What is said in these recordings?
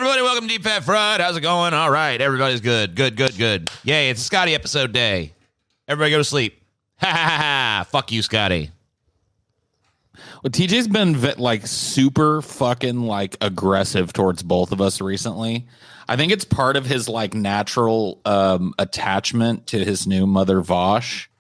everybody. Welcome to Deep Fat Fried. How's it going? All right. Everybody's good. Good. Yay, it's a Scotty episode day. Everybody go to sleep. Ha ha ha ha. Fuck you, Scotty. Well, TJ's been like super fucking like aggressive towards both of us recently. I think it's part of his like natural attachment to his new mother Vosh.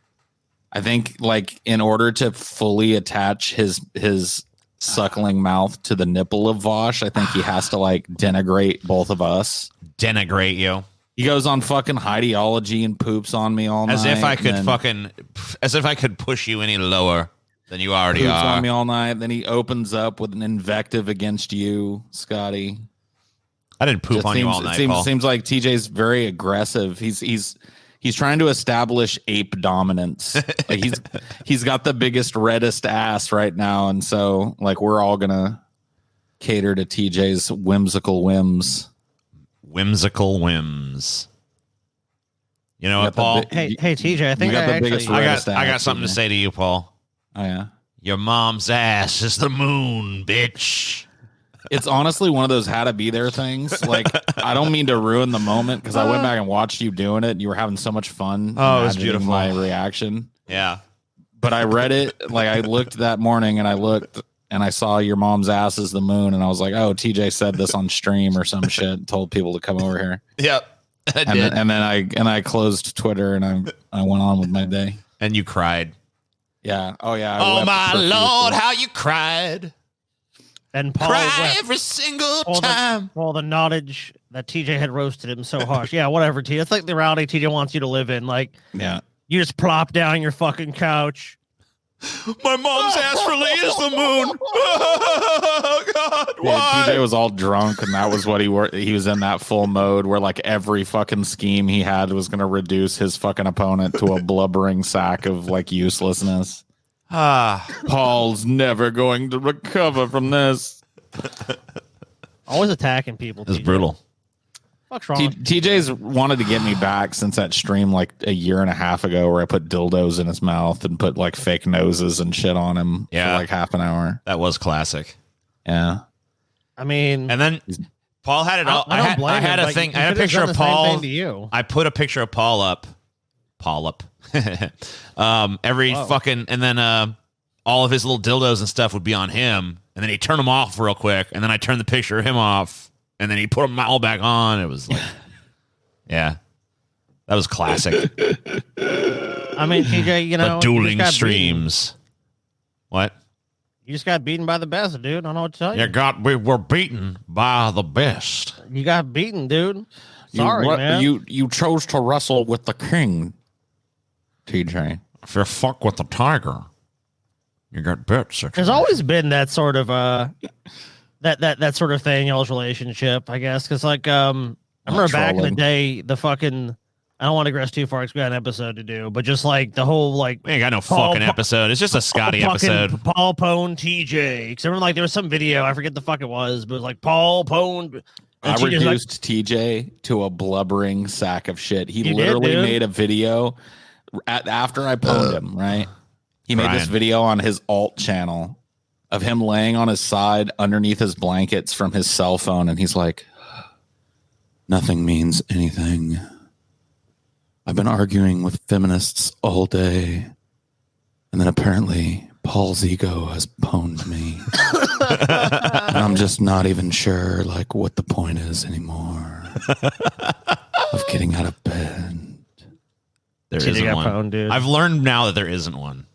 I think like in order to fully attach his suckling mouth to the nipple of Vosh, I think he has to like denigrate both of us. Denigrate you. He goes on fucking ideology and poops on me all night. As if I could push you any lower than you already poops are. on me all night. Then he opens up with an invective against you, Scotty. I didn't poop on you all night, Paul. Seems like TJ's very aggressive. He's trying to establish ape dominance. Like he's got the biggest, reddest ass right now, and so like we're all gonna cater to TJ's whimsical whims. Whimsical whims. You know what, Paul? Hey, TJ, I think I got something to say to you, Paul. Oh yeah. Your mom's ass is the moon, bitch. It's honestly one of those how to be there things. Like, I don't mean to ruin the moment because I went back and watched you doing it. And you were having so much fun. Oh, it was beautiful. My reaction. Yeah. But I read it. Like, I looked that morning and I saw your mom's ass is the moon. And I was like, oh, TJ said this on stream or some shit. Told people to come over here. Yep. And then I closed Twitter and I went on with my day. And you cried. Yeah. Oh, yeah. Oh, my Lord, how you cried. And Paul cry every single time. The knowledge that TJ had roasted him so harsh. Yeah, whatever, TJ. It's like the reality TJ wants you to live in. Like, yeah, you just plop down on your fucking couch. My mom's ass really is the moon. Oh, God, why? Yeah, TJ was all drunk, and that was what he was in that full mode where like every fucking scheme he had was going to reduce his fucking opponent to a blubbering sack of like uselessness. Paul's never going to recover from this. Always attacking people. It's brutal. What's wrong? TJ's wanted to get me back since that stream like a year and a half ago where I put dildos in his mouth and put like fake noses and shit on him for like half an hour. That was classic. Yeah. I mean, and then Paul had it all. I had a thing. I had a picture of Paul. I put a picture of Paul up. Every fucking, and then all of his little dildos and stuff would be on him, and then he'd turn them off real quick, and then I turned the picture of him off, and then he put them all back on. It was like, yeah, that was classic. I mean, TJ, you know, the dueling streams. What? You just got beaten by the best, dude. I don't know what to tell you. We were beaten by the best. You got beaten, dude. Sorry, man. You chose to wrestle with the king, TJ. If you fuck with the tiger, you got bits. There's always been that sort of that sort of thing, y'all's relationship, I guess. Because like I remember back in the day, the fucking, I don't want to digress too far because we got an episode to do, but just like the whole like, we ain't got no fucking episode. It's just a Scotty episode. Paul Pone TJ. Because remember, like there was some video, I forget the fuck it was, but it was like Paul Pone. I reduced TJ to a blubbering sack of shit. He literally made a video after I pwned him, right? He made this video on his alt channel of him laying on his side underneath his blankets from his cell phone. And he's like, nothing means anything. I've been arguing with feminists all day. And then apparently Paul's ego has pwned me. And I'm just not even sure like what the point is anymore of getting out of bed. There isn't one. Pwned, dude. I've learned now that there isn't one.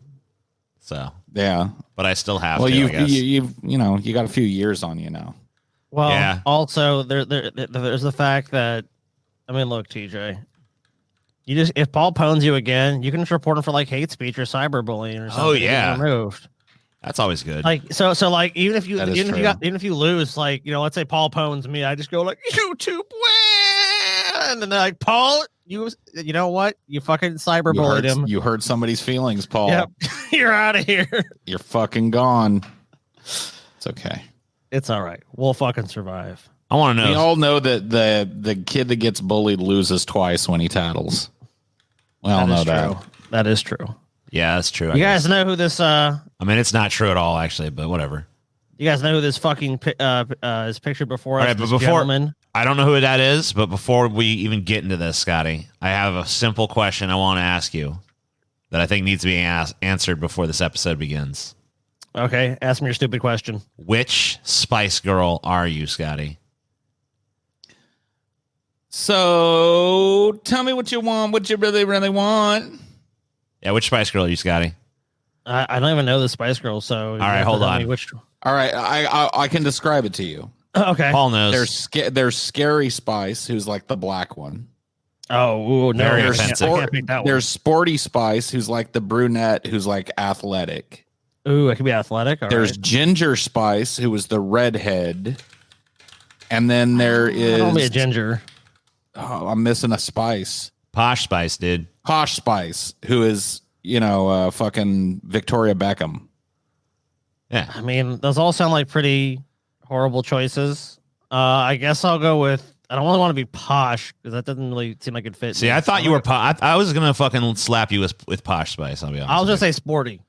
So yeah, but I still have. Well, to, you got a few years on you now. Well, yeah. Also there's the fact that, I mean, look, TJ, if Paul pwns you again, you can just report him for like hate speech or cyberbullying or something. Oh yeah, removed. That's always good. Like so like even if you lose, like, you know, let's say Paul pwns me, I just go like YouTube win, and then they're like, Paul, you know what? You fucking cyberbullied him. You hurt somebody's feelings, Paul. Yep. You're out of here. You're fucking gone. It's okay. It's all right. We'll fucking survive. I want to know. We all know that the kid that gets bullied loses twice when he tattles. We all know that. That is true. Yeah, that's true. You guys know who this? I mean, it's not true at all, actually, but whatever. You guys know who this fucking is pictured before us? Right, but this before gentleman? I don't know who that is, but before we even get into this, Scotty, I have a simple question I want to ask you that I think needs to be answered before this episode begins. Okay, ask me your stupid question. Which Spice Girl are you, Scotty? So tell me what you want, what you really, really want. Yeah, which Spice Girl are you, Scotty? I don't even know the Spice Girls, so all right, hold on. Which... All right, I can describe it to you. Okay, Paul knows. There's Scary Spice, who's like the black one. Oh, no, Very I offensive. can't pick that one. There's Sporty Spice, who's like the brunette, who's like athletic. Ooh, it could be athletic. There's Ginger Spice, who was the redhead. And then there is... Only a ginger. Oh, I'm missing a Spice. Posh Spice, dude. Posh Spice, who is, fucking Victoria Beckham. Yeah. I mean, those all sound like pretty horrible choices. I guess I'll go with... I don't really want to be posh because that doesn't really seem like it fits. See, I thought you were I was gonna fucking slap you with Posh Spice. I'll be honest. I'll just say sporty.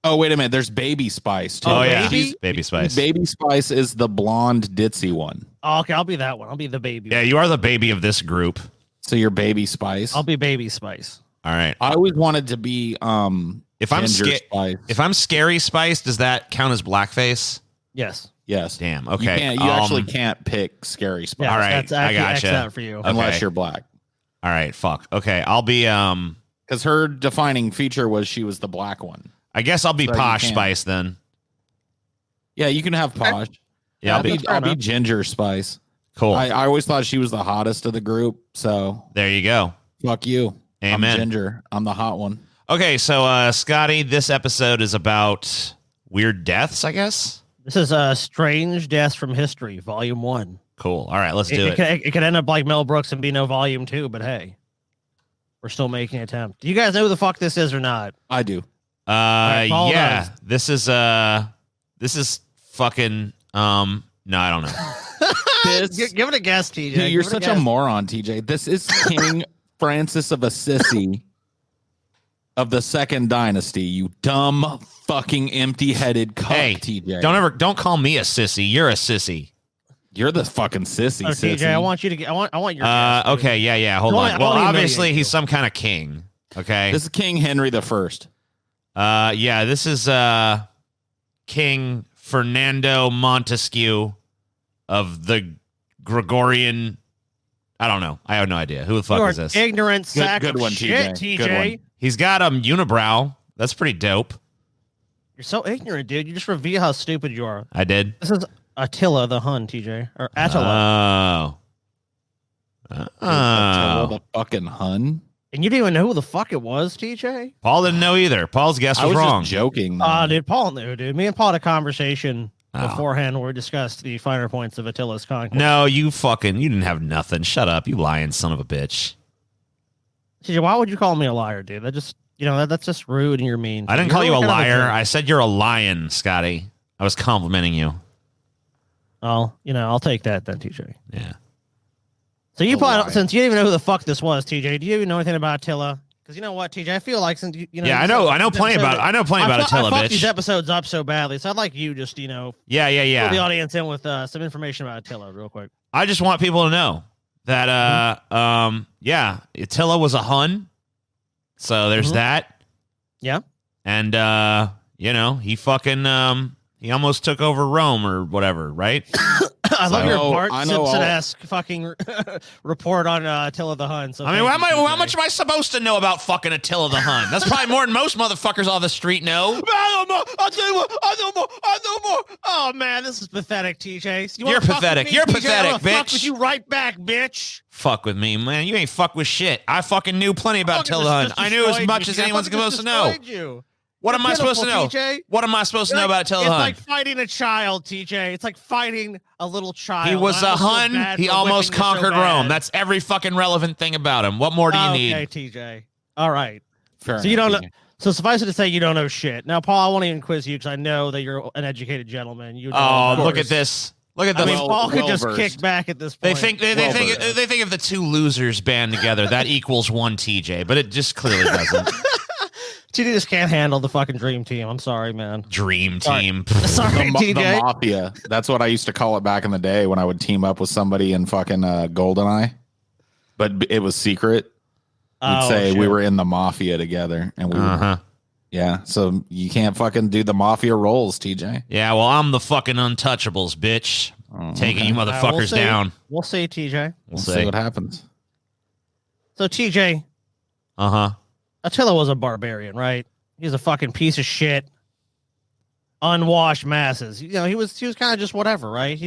Oh, wait a minute. There's Baby Spice, too. Oh, yeah. Baby? Baby Spice. Baby Spice is the blonde ditzy one. Oh, okay, I'll be that one. I'll be the baby. Yeah, you are the baby of this group. So you're Baby Spice. I'll be Baby Spice. All right. I always wanted to be If I'm Ginger Spice. if I'm Scary Spice, does that count as blackface? Yes. Yes. Damn. Okay. You actually can't pick Scary Spice Yes, All right, that's I actually gotcha. X out for you. unless Okay. you're black. All right. Fuck. Okay. I'll be Because her defining feature was she was the black one. I guess I'll be So you Posh can. Spice then. Yeah, you can have Posh. Yeah. I'll be that's fair I'll be enough. Ginger Spice. cool. I always thought she was the hottest of the group. So There you go. fuck you. Amen. I'm Ginger. I'm the hot one. Okay. So, Scotty, this episode is about weird deaths, I guess. This is Strange Deaths from History, Volume 1. Cool. All right. Let's do it. It could end up like Mel Brooks and be no Volume 2, but hey, we're still making an attempt. Do you guys know who the fuck this is or not? I do. Paul Yeah. does. This is fucking no, I don't know. Give it a guess, TJ. Dude, you're Give it such guess. a moron, TJ. This is King Francis of Assisi of the Second Dynasty. You dumb fucking empty-headed cuck, Hey, TJ. don't call me a sissy. You're a sissy. You're the fucking sissy. Oh, sissy. TJ, I want you to get. I want your. guess, dude. Okay, yeah. Hold I on. wanna Well, humiliate obviously you. he's some kind of king. Okay. This is King Henry the First. Yeah, this is King Fernando Montesquieu of the Gregorian. I don't know. I have no idea. Who the fuck You are is this? ignorant sack good of one, shit, TJ. Good TJ. one. He's got unibrow. That's pretty dope. You're so ignorant, dude. You just reveal how stupid you are. I did. This is Attila the Hun, TJ, or Attila, Attila the fucking Hun. and you didn't even know who the fuck it was, TJ. Paul didn't know either. Paul's guess I was was wrong. just joking. man. Dude, Paul knew, dude. Me and Paul had a conversation Oh. beforehand where we discussed the finer points of Attila's conquest. No, you didn't have nothing. Shut up, you lying son of a bitch. TJ, why would you call me a liar, dude? That just, that's just rude and you're mean. I didn't You're call you a really kind of liar. dick. I said you're a lion, Scotty. I was complimenting you. Oh, I'll take that then, TJ. Yeah. So you A probably, liar. since you didn't even know who the fuck this was, TJ, do you even know anything about Attila? Because you know what, TJ, I feel like since Yeah, I know plenty about Attila, I fucked these bitch. episodes up so badly, so I'd like you just, fill the Yeah. audience in with some information about Attila real quick. I just want people to know that Attila was a Hun. So there's that. Yeah. And he fucking he almost took over Rome or whatever, right? I love your Bart I know all- Simpson-esque fucking report on Attila the Hun. So I mean, thank you, how TJ. much am I supposed to know about fucking Attila the Hun? That's probably more than most motherfuckers on the street know. I know more. Oh man, this is pathetic, TJ. You're pathetic. You're pathetic, Fuck bitch. with you right back, bitch. Fuck with me, man. You ain't fuck with shit. I fucking knew plenty about Attila the Hun. I knew as much as anyone's supposed to know. What am I supposed to know? TJ. What am I supposed to know about Attila the It's Hun? like fighting a child, TJ. It's like fighting a little child. He was I a almost feel Hun. bad He for almost whipping you so conquered bad. Rome. That's every fucking relevant thing about him. What more do you need? Okay, TJ. All right. Fair So you enough, don't know. TJ. So suffice it to say, you don't know shit. Now, Paul, I won't even quiz you because I know that you're an educated gentleman. You know, Oh, of look course. at this. Look at I this. mean, Paul could just well-versed. kick back at this They point. think they think if the two losers band together, that equals one TJ, but it just clearly doesn't. TJ just can't handle the fucking dream team. I'm sorry, man. Dream team. Sorry, TJ. The mafia. That's what I used to call it back in the day when I would team up with somebody in fucking GoldenEye. But it was secret. We'd say we were in the mafia together, and we were, yeah. So you can't fucking do the mafia roles, TJ. Yeah, well, I'm the fucking untouchables, bitch. Taking you motherfuckers down. We'll see, TJ. We'll see what happens. So TJ. Attila was a barbarian, right? He's a fucking piece of shit. Unwashed masses. You know, he was kind of just whatever, right?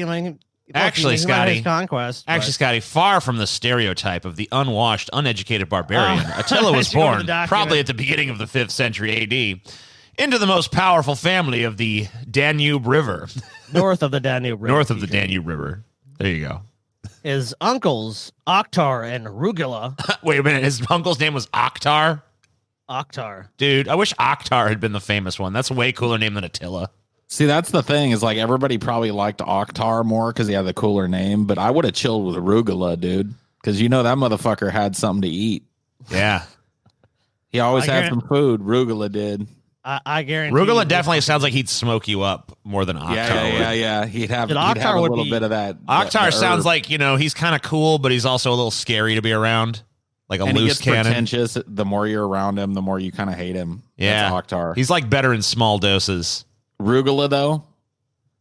Actually, Scotty, conquest. Scotty, far from the stereotype of the unwashed, uneducated barbarian, Attila was born probably at the beginning of the 5th century AD into the most powerful family of the Danube River. North of the Danube River. North of the Danube River. There you go. His uncles, Oktar and Rugula. Wait a minute. His uncle's name was Oktar? Oktar. Dude, I wish Oktar had been the famous one. That's a way cooler name than Attila. See, that's the thing is like everybody probably liked Oktar more because he had the cooler name, but I would have chilled with Rugula, dude, because you know that motherfucker had something to eat. Yeah. He always had some food. Rugula did. I guarantee. Rugula definitely sounds like he'd smoke you up more than Oktar. Yeah. He'd have a little bit of that. Oktar sounds like, you know, he's kind of cool, but he's also a little scary to be around. Like a loose cannon. Pretentious. The more you're around him, the more you kind of hate him. Yeah. That's Oktar. He's like better in small doses. Rugula, though,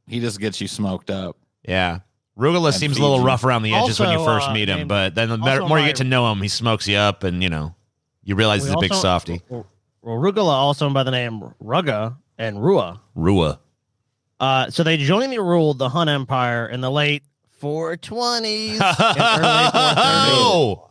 he just gets you smoked up. Yeah. Rugula seems a little rough around the edges when you first meet him, but then the more you get to know him, he smokes you up and, you know, you realize he's a big softy. Well, Rugula, also by the name Rugga and Rua. So they jointly ruled the Hun Empire in the late 420s and early 430s.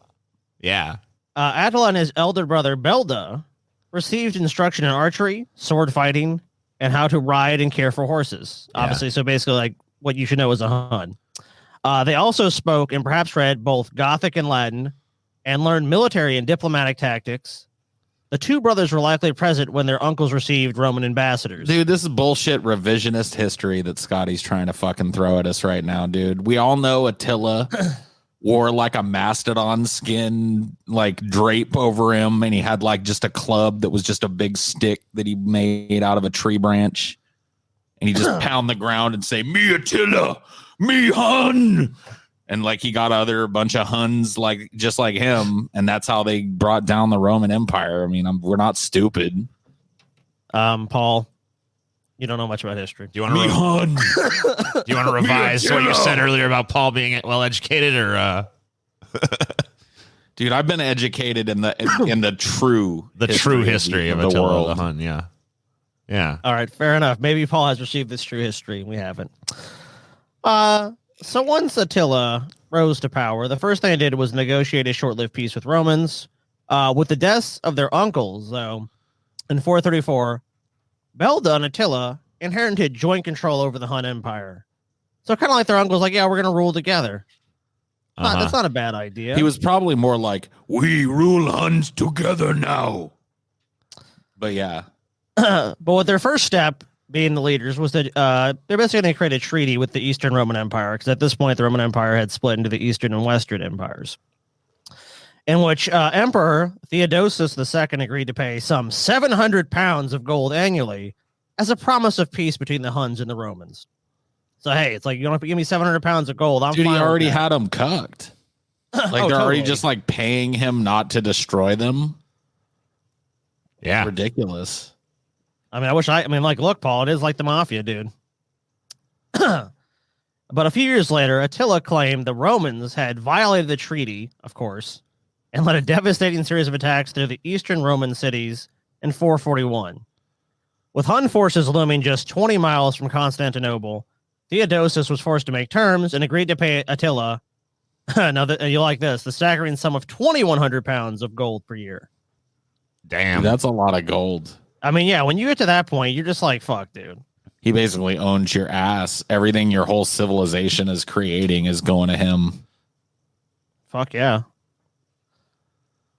Yeah. Attila and his elder brother Belda received instruction in archery, sword fighting, and how to ride and care for horses. Obviously, so basically like what you should know as a Hun. They also spoke and perhaps read both Gothic and Latin and learned military and diplomatic tactics. The two brothers were likely present when their uncles received Roman ambassadors. Dude, this is bullshit revisionist history that Scotty's trying to fucking throw at us right now, dude. We all know Attila wore like a mastodon skin like drape over him, and he had like just a club that was just a big stick that he made out of a tree branch, and he just pound the ground and say, "Me Attila, me Hun," and like he got other bunch of Huns like just like him, and that's how they brought down the Roman Empire. I mean, we're not stupid. Paul, you don't know much about history. Do you want to revise what you said earlier about Paul being well educated, or? Dude, I've been educated in the true history of Attila the Hun. Yeah. All right, fair enough. Maybe Paul has received this true history. We haven't. So once Attila rose to power, the first thing he did was negotiate a short-lived peace with Romans. With the deaths of their uncles, though, in 434. Belda and Attila inherited joint control over the Hun Empire. So kind of like their uncles, like, yeah, we're going to rule together. That's not a bad idea. He was probably more like, we rule Huns together now. But yeah. But with their first step, being the leaders, was that they're basically going to create a treaty with the Eastern Roman Empire, because at this point, the Roman Empire had split into the Eastern and Western empires, in which Emperor Theodosius II agreed to pay some 700 pounds of gold annually as a promise of peace between the Huns and the Romans. So, hey, it's like, you don't have to give me 700 pounds of gold. Dude, he already had them cucked. Like, they're already just, like, paying him not to destroy them. Yeah. Ridiculous. I mean, like, look, Paul, it is like the mafia, dude. But a few years later, Attila claimed the Romans had violated the treaty, of course, and led a devastating series of attacks through the eastern Roman cities in 441. With Hun forces looming just 20 miles from Constantinople, Theodosius was forced to make terms and agreed to pay Attila, now that you like this, the staggering sum of 2,100 pounds of gold per year. Damn. Dude, that's a lot of gold. I mean, yeah, when you get to that point, you're just like, fuck, dude. He basically owns your ass. Everything your whole civilization is creating is going to him. Fuck yeah.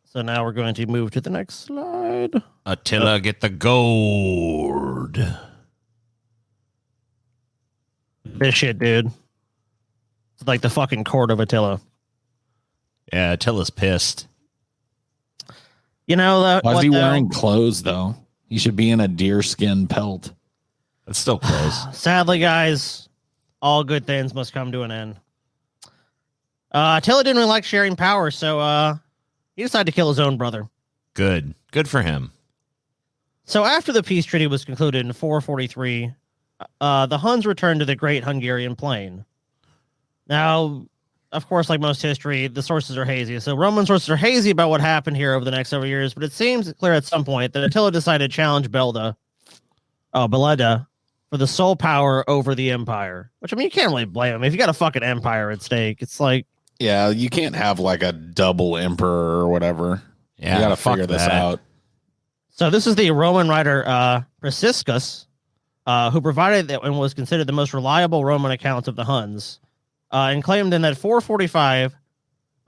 So now we're going to move to the next slide. Attila, get the gold. This shit, dude. It's like the fucking court of Attila. Yeah, Attila's pissed. You know, why is he wearing clothes, though? He should be in a deerskin pelt. That's still close. Sadly, guys, all good things must come to an end. Attila didn't really like sharing power, so he decided to kill his own brother. Good for him. So after the peace treaty was concluded in 443, the Huns returned to the Great Hungarian Plain. Now, of course, like most history, the sources are hazy. So Roman sources are hazy about what happened here over the next several years, but it seems clear at some point that Attila decided to challenge Beleda for the sole power over the empire. Which, I mean, you can't really blame him. If you got a fucking empire at stake, it's like... Yeah, you can't have like a double emperor or whatever. Yeah, you got to figure this out. So this is the Roman writer Priscus, who provided and was considered the most reliable Roman accounts of the Huns, and claimed in that 445,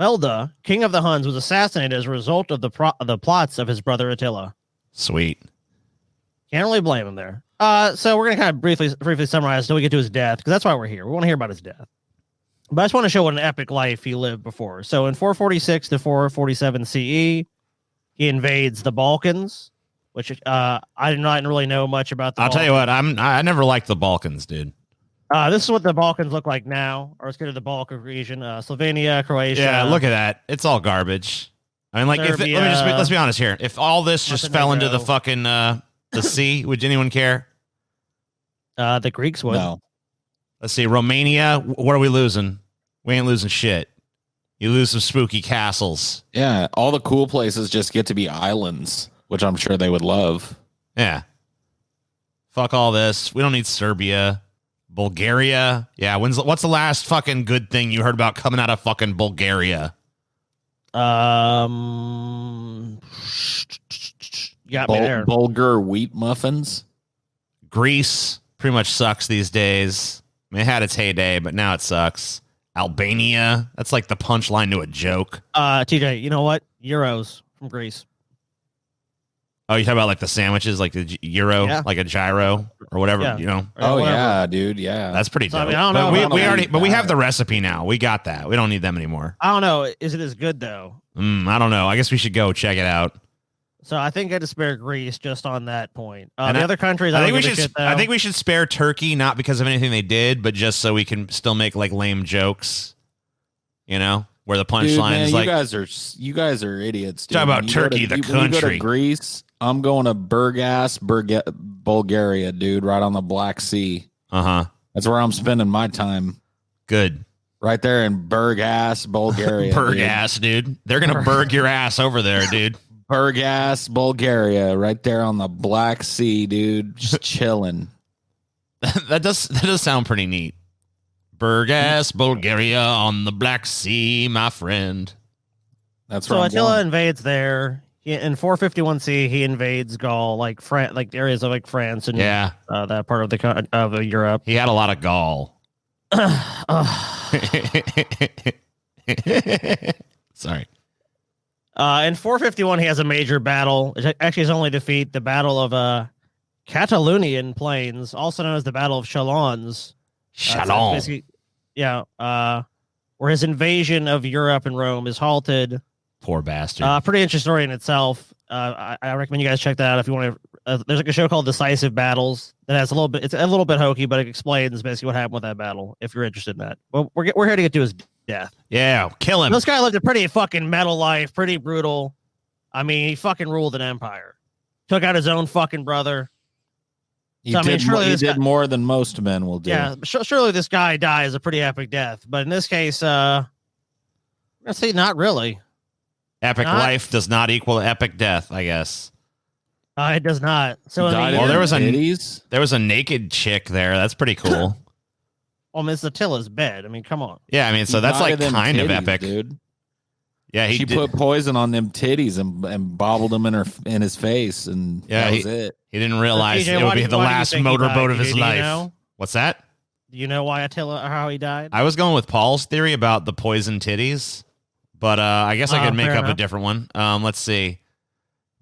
Belda, king of the Huns, was assassinated as a result of the plots of his brother Attila. Sweet. Can't really blame him there. So we're gonna kind of briefly summarize until we get to his death, because that's why we're here. We want to hear about his death. But I just want to show what an epic life he lived before. So in 446 to 447 CE, he invades the Balkans, which I do not really know much about. I'll tell you what, I never liked the Balkans, dude. This is what the Balkans look like now, or it's good to the Balkan region, Slovenia, Croatia. Yeah, look at that. It's all garbage. I mean, like, Serbia, let's be honest here. If all this just fell into the fucking the sea, would anyone care? The Greeks would. No. Let's see, Romania. What are we losing? We ain't losing shit. You lose some spooky castles. Yeah, all the cool places just get to be islands, which I'm sure they would love. Yeah. Fuck all this. We don't need Serbia. Bulgaria. Yeah, what's the last fucking good thing you heard about coming out of fucking Bulgaria? You got me there. Bulgur wheat muffins. Greece pretty much sucks these days. I mean, it had its heyday, but now it sucks. Albania. That's like the punchline to a joke. TJ, you know what? Euros from Greece. Oh, you talk about like the sandwiches, like the gyro, like a gyro or whatever, you know? Oh, yeah, dude. Yeah. That's pretty dope. I mean, I don't know. But we have the recipe now. We got that. We don't need them anymore. I don't know. Is it as good, though? I don't know. I guess we should go check it out. So I think I just spare Greece just on that point. The other countries, I think we should spare Turkey, not because of anything they did, but just so we can still make like lame jokes. You know, where the punchline is like, you guys are idiots. Dude. Talk about Turkey, the country. You go to Greece. I'm going to Burgas, Bulgaria, dude, right on the Black Sea. That's where I'm spending my time. Good. Right there in Burgas, Bulgaria. Burgas, dude. They're gonna burg your ass over there, dude. Burgas, Bulgaria, right there on the Black Sea, dude. Just chilling. That does sound pretty neat. Burgas, Bulgaria on the Black Sea, my friend. That's so Attila invades there. In 451 C, he invades Gaul, like areas of like France and that part of Europe. He had a lot of Gaul. Sorry. In 451, he has a major battle. Actually, his only defeat, the Battle of Catalonian Plains, also known as the Battle of Chalons. Chalons. Where his invasion of Europe and Rome is halted. Poor bastard. Pretty interesting story in itself. I recommend you guys check that out if you want to. There's like a show called Decisive Battles that has it's a little bit hokey, but it explains basically what happened with that battle. If you're interested in that, well, we're here to get to his death. Yeah, kill him. This guy lived a pretty fucking metal life, pretty brutal. I mean, he fucking ruled an empire. Took out his own fuking brother. He did more than most men will do. Yeah, surely this guy dies a pretty epic death. But in this case, let's say not really. Epic life does not equal epic death, I guess. It does not. So there was a naked chick there. That's pretty cool. Well, Miss Attila's bed. I mean, come on. Yeah, I mean, so that's like kind of epic, dude. Yeah, she put poison on them titties and bobbled them in his face, and that was it. He didn't realize it would be the last motorboat of his life. Know? What's that? Do you know why Attila or how he died? I was going with Paul's theory about the poison titties, but I guess I could make up a different one. Let's see.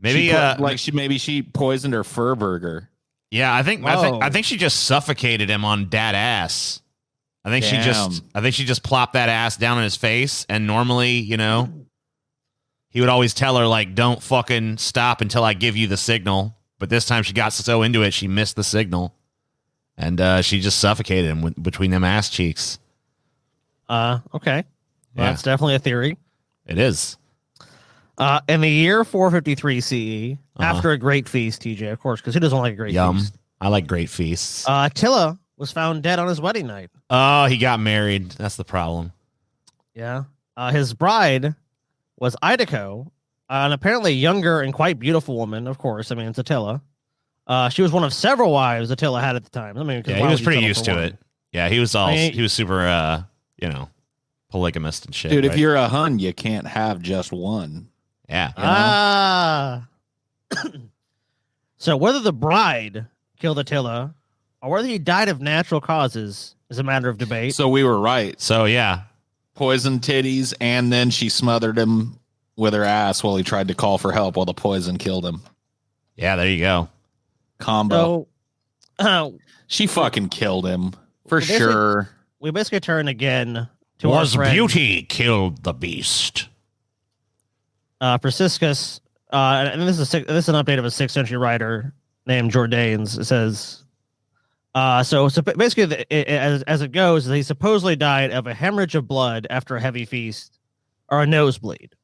Maybe she poisoned her fur burger. Yeah, I think she just suffocated him on that ass. I think she just plopped that ass down in his face, and normally, you know, he would always tell her like, "Don't fucking stop until I give you the signal." But this time she got so into it, she missed the signal. And she just suffocated him between them ass cheeks. Okay. Well, that's definitely a theory. It is. In the year 453 CE, after a great feast, TJ, of course, because who doesn't like a great feast? I like great feasts. Attila was found dead on his wedding night. Oh, he got married. That's the problem. Yeah. His bride was Idaco, an apparently younger and quite beautiful woman, of course. I mean, it's Attila. She was one of several wives Attila had at the time. I mean, he was pretty used to it. Yeah, he was he was super, polygamist and shit. Dude, if you're a Hun, you can't have just one. Yeah. So whether the bride killed Attila or whether he died of natural causes is a matter of debate. So we were right. So, yeah. Poison titties, and then she smothered him with her ass while he tried to call for help while the poison killed him. Yeah, there you go. Combo. So, she fucking killed him for sure. We basically turn again to Was our friend, beauty killed the beast? Persiscus, and this is an update of a 6th century writer named Jordanes. It says, so basically, as it goes, he supposedly died of a hemorrhage of blood after a heavy feast, or a nosebleed,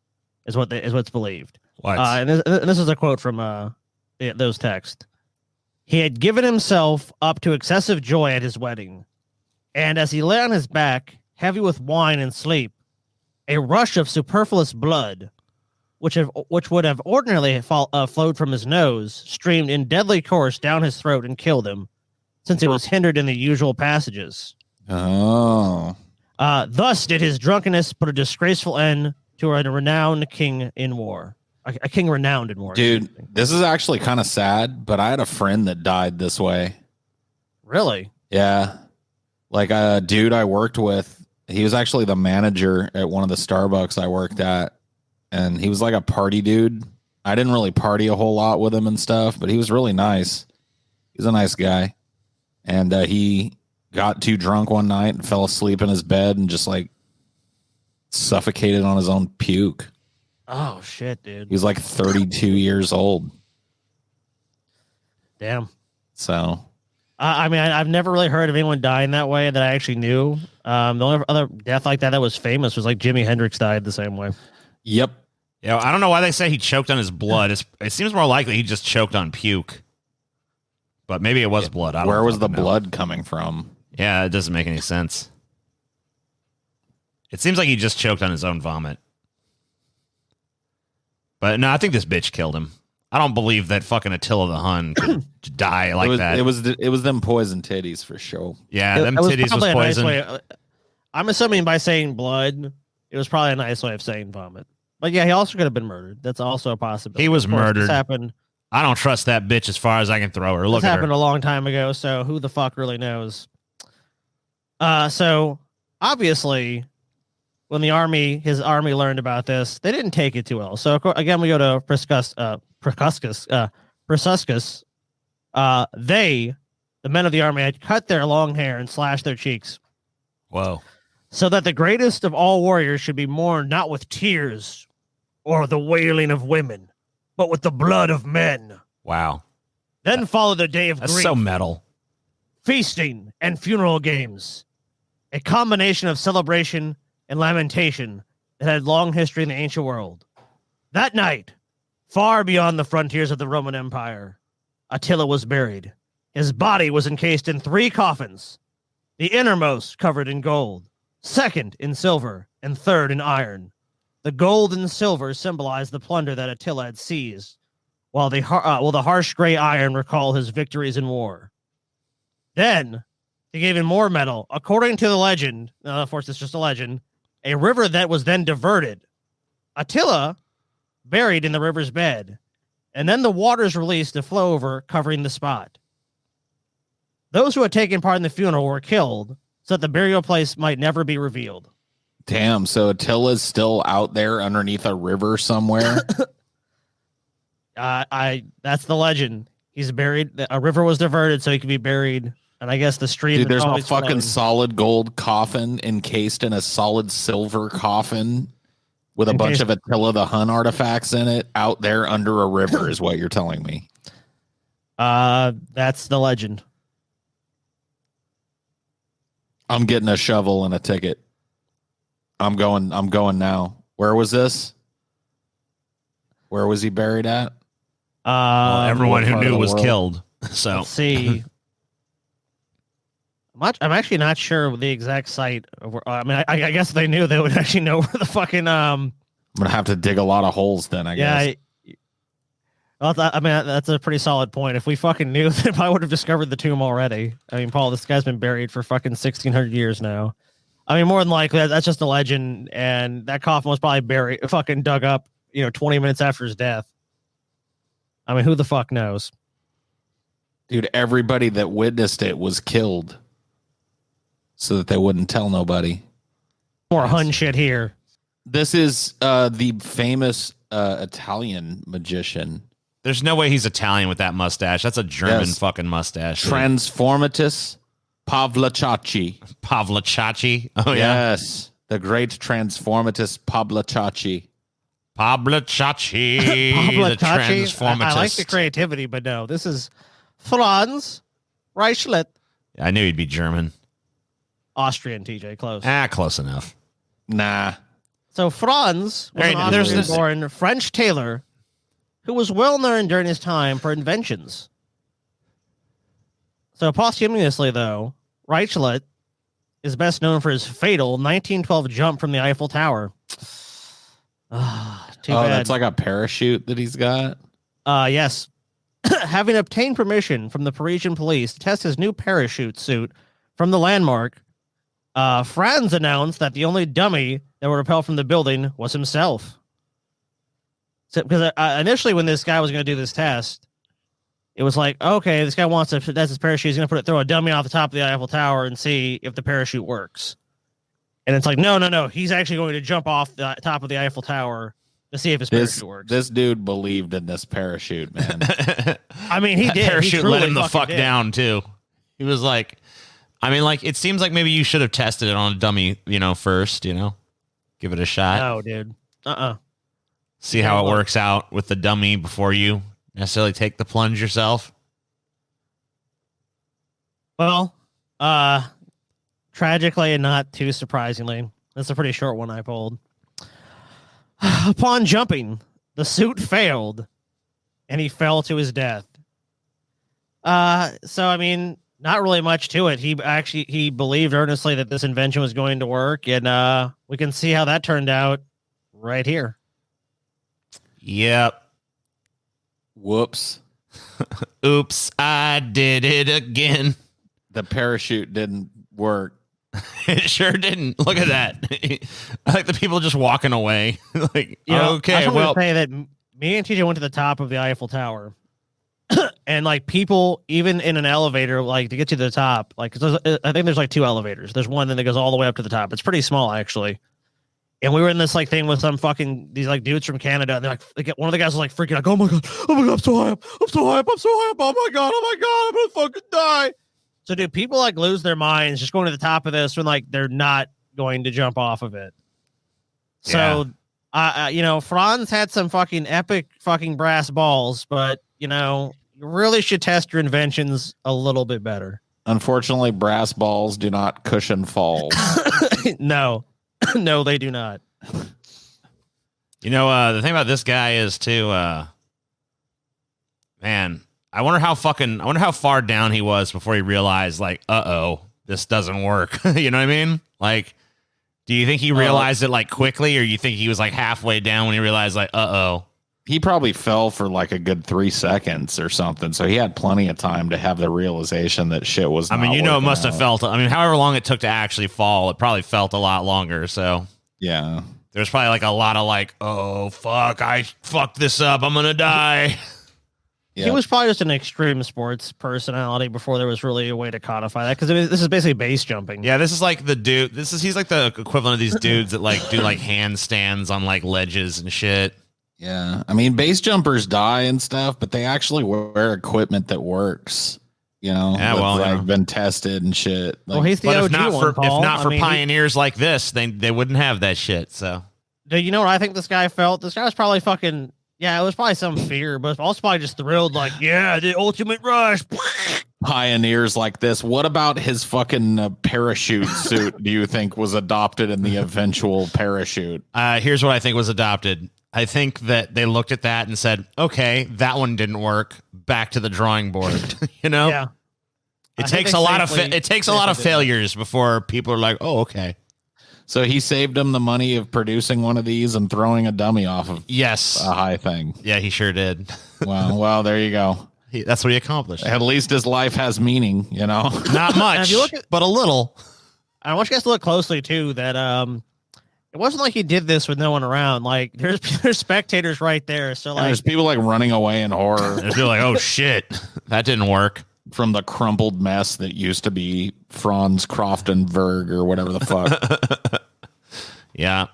is what's believed. What? And this is a quote from those texts. He had given himself up to excessive joy at his wedding, and as he lay on his back, heavy with wine and sleep, a rush of superfluous blood, which would have ordinarily flowed from his nose, streamed in deadly course down his throat and killed him, since it was hindered in the usual passages. Oh. Thus did his drunkenness put a disgraceful end to a renowned king in war. A king renowned in war. Dude, this is actually kind of sad, but I had a friend that died this way. Really? Yeah. Like a dude I worked with, he was actually the manager at one of the Starbucks I worked at. And he was like a party dude. I didn't really party a whole lot with him and stuff, but he was really nice. He's a nice guy. And he got too drunk one night and fell asleep in his bed and just like suffocated on his own puke. Oh, shit, dude. He was like 32 years old. Damn. So, I mean, I've never really heard of anyone dying that way that I actually knew. The only other death like that was famous was like Jimi Hendrix died the same way. yep. Yeah, I don't know why they say he choked on his blood. It seems more likely he just choked on puke. But maybe it was blood. Where was the blood coming from? Yeah, it doesn't make any sense. It seems like he just choked on his own vomit. But no, I think this bitch killed him. I don't believe that fucking Attila the Hun could die like that. It was them poison titties for sure. Yeah, them titties was poison. Nice I'm assuming by saying blood, it was probably a nice way of saying vomit. But yeah, he also could have been murdered. That's also a possibility. He was murdered. This happened. I don't trust that bitch as far as I can throw her. Look this at happened her. a long time ago, so who the fuck really knows? So obviously, when his army learned about this, they didn't take it too well. So again, we go to Priscuscus. The men of the army, had cut their long hair and slashed their cheeks. Whoa. So that the greatest of all warriors should be mourned not with tears or the wailing of women, but with the blood of men. Wow. Then followed the day of That's grief, so metal. feasting, and funeral games. A combination of celebration and lamentation that had long history in the ancient world. That night, far beyond the frontiers of the Roman Empire, Attila was buried. His body was encased in 3 coffins, the innermost covered in gold, second in silver, and third in iron. The gold and silver symbolized the plunder that Attila had seized, while the harsh gray iron recalled his victories in war. Then, to give even more metal, according to the legend, of course it's just a legend, a river that was then diverted. Attila buried in the river's bed, and then the waters released to flow over, covering the spot. Those who had taken part in the funeral were killed, so that the burial place might never be revealed. Damn, so Attila's still out there underneath a river somewhere? That's the legend. He's buried. A river was diverted so he could be buried, and I guess the stream. Dude, there's a fucking solid gold coffin encased in a solid silver coffin with a bunch of Attila the Hun artifacts in it out there under a river is what you're telling me. That's the legend. I'm getting a shovel and a ticket. I'm going now. Where was this? Where was he buried at? Well, everyone who knew was killed. So let's see. I'm actually not sure the exact site. I mean, I guess if they knew, they would actually know where the fucking. I'm gonna have to dig a lot of holes then. I guess. Well, I mean, that's a pretty solid point. If we fucking knew, then I would have discovered the tomb already. I mean, Paul, this guy's been buried for fucking 1,600 years now. I mean, more than likely, that's just a legend, and that coffin was probably fucking dug up, 20 minutes after his death. I mean, who the fuck knows? Dude, everybody that witnessed it was killed so that they wouldn't tell nobody. More Hun shit here. This is the famous Italian magician. There's no way he's Italian with that mustache. That's a German fucking mustache. Transformatus Pavlacci. Pavlacci? Oh, yeah. Yes. The great Transformatus Pavlacci. Pavlacci. The Transformatus. I like the creativity, but no. This is Franz Reichelt. I knew he'd be German. Austrian, TJ. Close. Close enough. Nah. So Franz was an Austrian-born French tailor who was well known during his time for inventions. So posthumously, though, Reichelt is best known for his fatal 1912 jump from the Eiffel Tower. Too bad. That's like a parachute that he's got? Yes. Having obtained permission from the Parisian police to test his new parachute suit from the landmark, Franz announced that the only dummy that would rappel from the building was himself. So, because initially when this guy was going to do this test, it was like, okay, this guy wants to test his parachute. He's going to throw a dummy off the top of the Eiffel Tower and see if the parachute works. And it's like, no. He's actually going to jump off the top of the Eiffel Tower to see if his parachute works. This dude believed in this parachute, man. I mean, he did. Parachute let him the fuck did. down, too. He was like, it seems like maybe you should have tested it on a dummy, first, give it a shot. No, dude. See how it works out with the dummy before you necessarily take the plunge yourself. Well, tragically and not too surprisingly, that's a pretty short one I pulled. Upon jumping, the suit failed, and he fell to his death. So, I mean, not really much to it. He believed earnestly that this invention was going to work, and we can see how that turned out right here. Yep. Whoops. Oops, I did it again. The parachute didn't work. It sure didn't. Look at that. I like the people just walking away. Like, okay, I just want to say that me and TJ went to the top of the Eiffel Tower. And like people, even in an elevator, like to get to the top, like I think there's like two elevators. There's one that goes all the way up to the top. It's pretty small actually. And we were in this like thing with some fucking these like dudes from Canada. And they're like, one of the guys was like freaking like, oh my god, I'm so high up, oh my god, I'm gonna fucking die. So do people like lose their minds just going to the top of this when like they're not going to jump off of it? So, Franz had some fucking epic fucking brass balls, but you really should test your inventions a little bit better. Unfortunately, brass balls do not cushion falls. No, they do not. The thing about this guy is too, man, I wonder how far down he was before he realized like, this doesn't work. You know what I mean? Like, do you think he realized it like quickly, or you think he was like halfway down when he realized like, He probably fell for like a good 3 seconds or something. So he had plenty of time to have the realization that shit was. It must have felt. However long it took to actually fall, it probably felt a lot longer. So yeah, there's probably like a lot of like, oh fuck, I fucked this up, I'm gonna die. Yep. He was probably just an extreme sports personality before there was really a way to codify that, because this is basically base jumping. Yeah, this is like the dude. He's like the equivalent of these dudes that like do like handstands on like ledges and shit. Yeah, I mean, base jumpers die and stuff, but they actually wear equipment that works. Been tested and shit. Well, he's the OG one, Paul. If not for pioneers like this, they wouldn't have that shit. So, do you know what I think this guy felt? This guy was probably fucking Yeah, it was probably some fear, but I was probably just thrilled, like, yeah, the ultimate rush. Pioneers like this. What about his fucking parachute suit? Do you think was adopted in the eventual parachute? Here's what I think was adopted. I think that they looked at that and said, okay, that one didn't work. Back to the drawing board. You know? Yeah. It takes a lot of failures before people are like, oh, okay. So he saved him the money of producing one of these and throwing a dummy off of a high thing. Yeah, he sure did. Well, there you go. That's what he accomplished. At least his life has meaning, you know? Not much, but a little. I want you guys to look closely, too, that it wasn't like he did this with no one around. Like, there's spectators right there. So, like, there's people, like, running away in horror. There's people like, oh, shit, that didn't work. From the crumpled mess that used to be Franz Croftenberg or whatever the fuck. Yeah.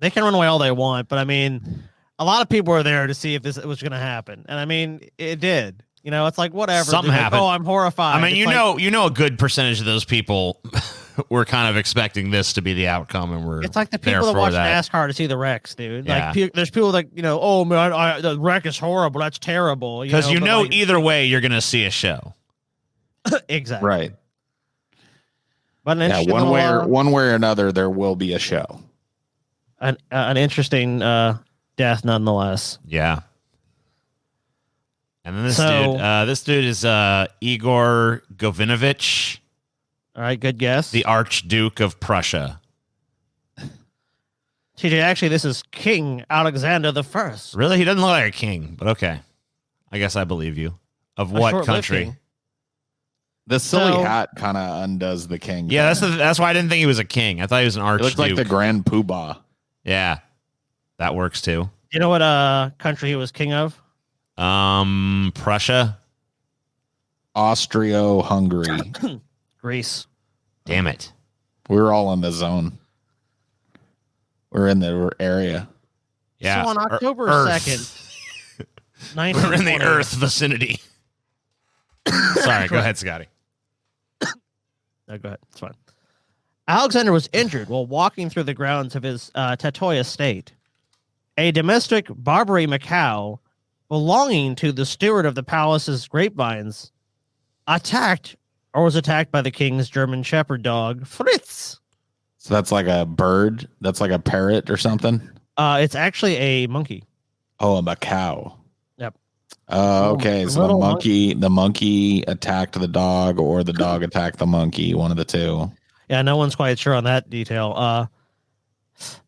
They can run away all they want, but I mean, a lot of people were there to see if this was going to happen. And I mean, it did. You know, it's like, whatever. Something happened. Like, oh, I'm horrified. I mean, you know, a good percentage of those people were kind of expecting this to be the outcome, and it's like the people that watch NASCAR to see the wrecks, dude. Yeah. Like, there's people that, you know, oh, man, the wreck is horrible. That's terrible. Because like, either way, you're going to see a show. Exactly. Right. But one way or another, there will be a show. An interesting death, nonetheless. Yeah. And then this dude is Igor Govinovich. All right, good guess. The Archduke of Prussia. TJ, actually, this is King Alexander the First. Really? He doesn't look like a king, but okay. I guess I believe you. Of what country? The silly hat kind of undoes the king. Yeah, that's why I didn't think he was a king. I thought he was an archduke. He looked like the Grand Poobah. Yeah, that works too. You know what country he was king of? Prussia, Austria-Hungary, Greece. Damn it, we were all in the zone. We're in the area. Yeah. So on October 2nd, we're in the Earth vicinity. Sorry, go ahead, Scotty. No, go ahead. It's fine. Alexander was injured while walking through the grounds of his Tatoy estate. A domestic Barbary Macau belonging to the steward of the palace's grapevines was attacked by the king's German shepherd dog, Fritz. So that's like a bird? That's like a parrot or something? It's actually a monkey. Oh, a Macau. Yep. Okay, so the monkey attacked the dog, or the dog attacked the monkey, one of the two. Yeah, no one's quite sure on that detail.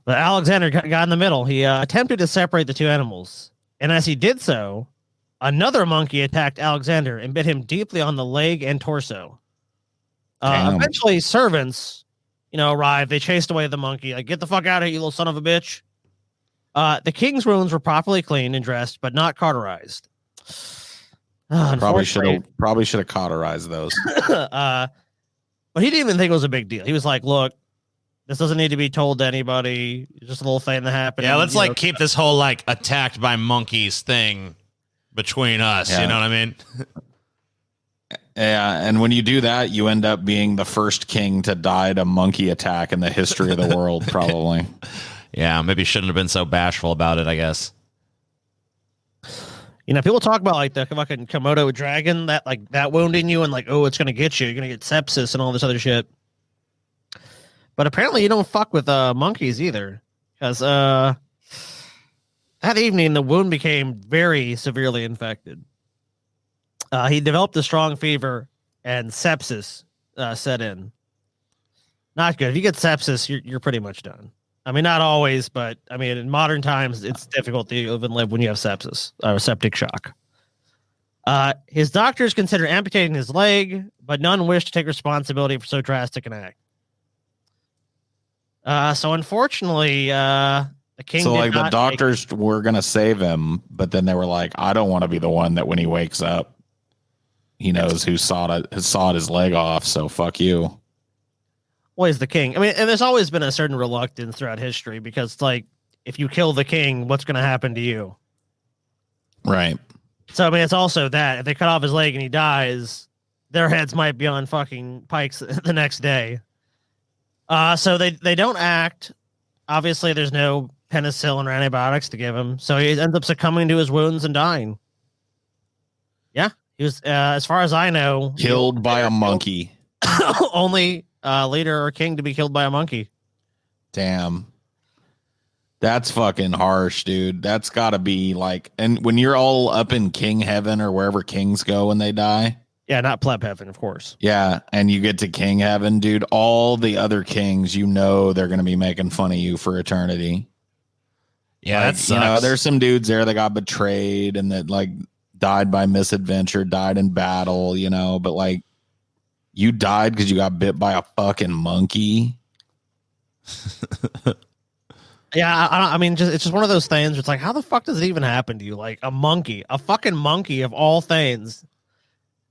But Alexander got in the middle. He attempted to separate the two animals. And as he did so, another monkey attacked Alexander and bit him deeply on the leg and torso. Eventually, servants, arrived. They chased away the monkey. Like, get the fuck out of here, you little son of a bitch. The king's wounds were properly cleaned and dressed, but not cauterized. Probably should have cauterized those. But he didn't even think it was a big deal. He was like, look, this doesn't need to be told to anybody. It's just a little thing that happened. Yeah, let's keep this whole attacked by monkeys thing between us. Yeah. You know what I mean? Yeah, and when you do that, you end up being the first king to die to monkey attack in the history of the world, probably. Yeah, maybe shouldn't have been so bashful about it, I guess. People talk about the fucking Komodo dragon that wounding you and it's gonna get you. You're gonna get sepsis and all this other shit. But apparently you don't fuck with monkeys either, because that evening the wound became very severely infected. He developed a strong fever and sepsis set in. Not good. If you get sepsis, you're pretty much done. I mean, not always, but I mean, in modern times, it's difficult to even live when you have sepsis or septic shock. His doctors considered amputating his leg, but none wished to take responsibility for so drastic an act. So unfortunately, the king. So the doctors were gonna save him, but then they were like, "I don't want to be the one that when he wakes up, he knows who sawed his leg off. So fuck you." Always the king. I mean, and there's always been a certain reluctance throughout history because if you kill the king, what's going to happen to you? Right. So, I mean, it's also that if they cut off his leg and he dies, their heads might be on fucking pikes the next day. So they don't act. Obviously, there's no penicillin or antibiotics to give him. So he ends up succumbing to his wounds and dying. Yeah, he was, as far as I know, killed by a monkey. Only leader or king to be killed by a monkey. Damn. That's fucking harsh, dude. That's got to be like, and when you're all up in king heaven or wherever kings go when they die. Yeah, not pleb heaven, of course. Yeah, and you get to king heaven, dude. All the other kings, you know, they're going to be making fun of you for eternity. Yeah, like, that sucks. You know, there's some dudes there that got betrayed and that like died by misadventure, died in battle, you know, but like you died because you got bit by a fucking monkey. Yeah, I mean, it's just one of those things where it's like, how the fuck does it even happen to you? Like a fucking monkey of all things.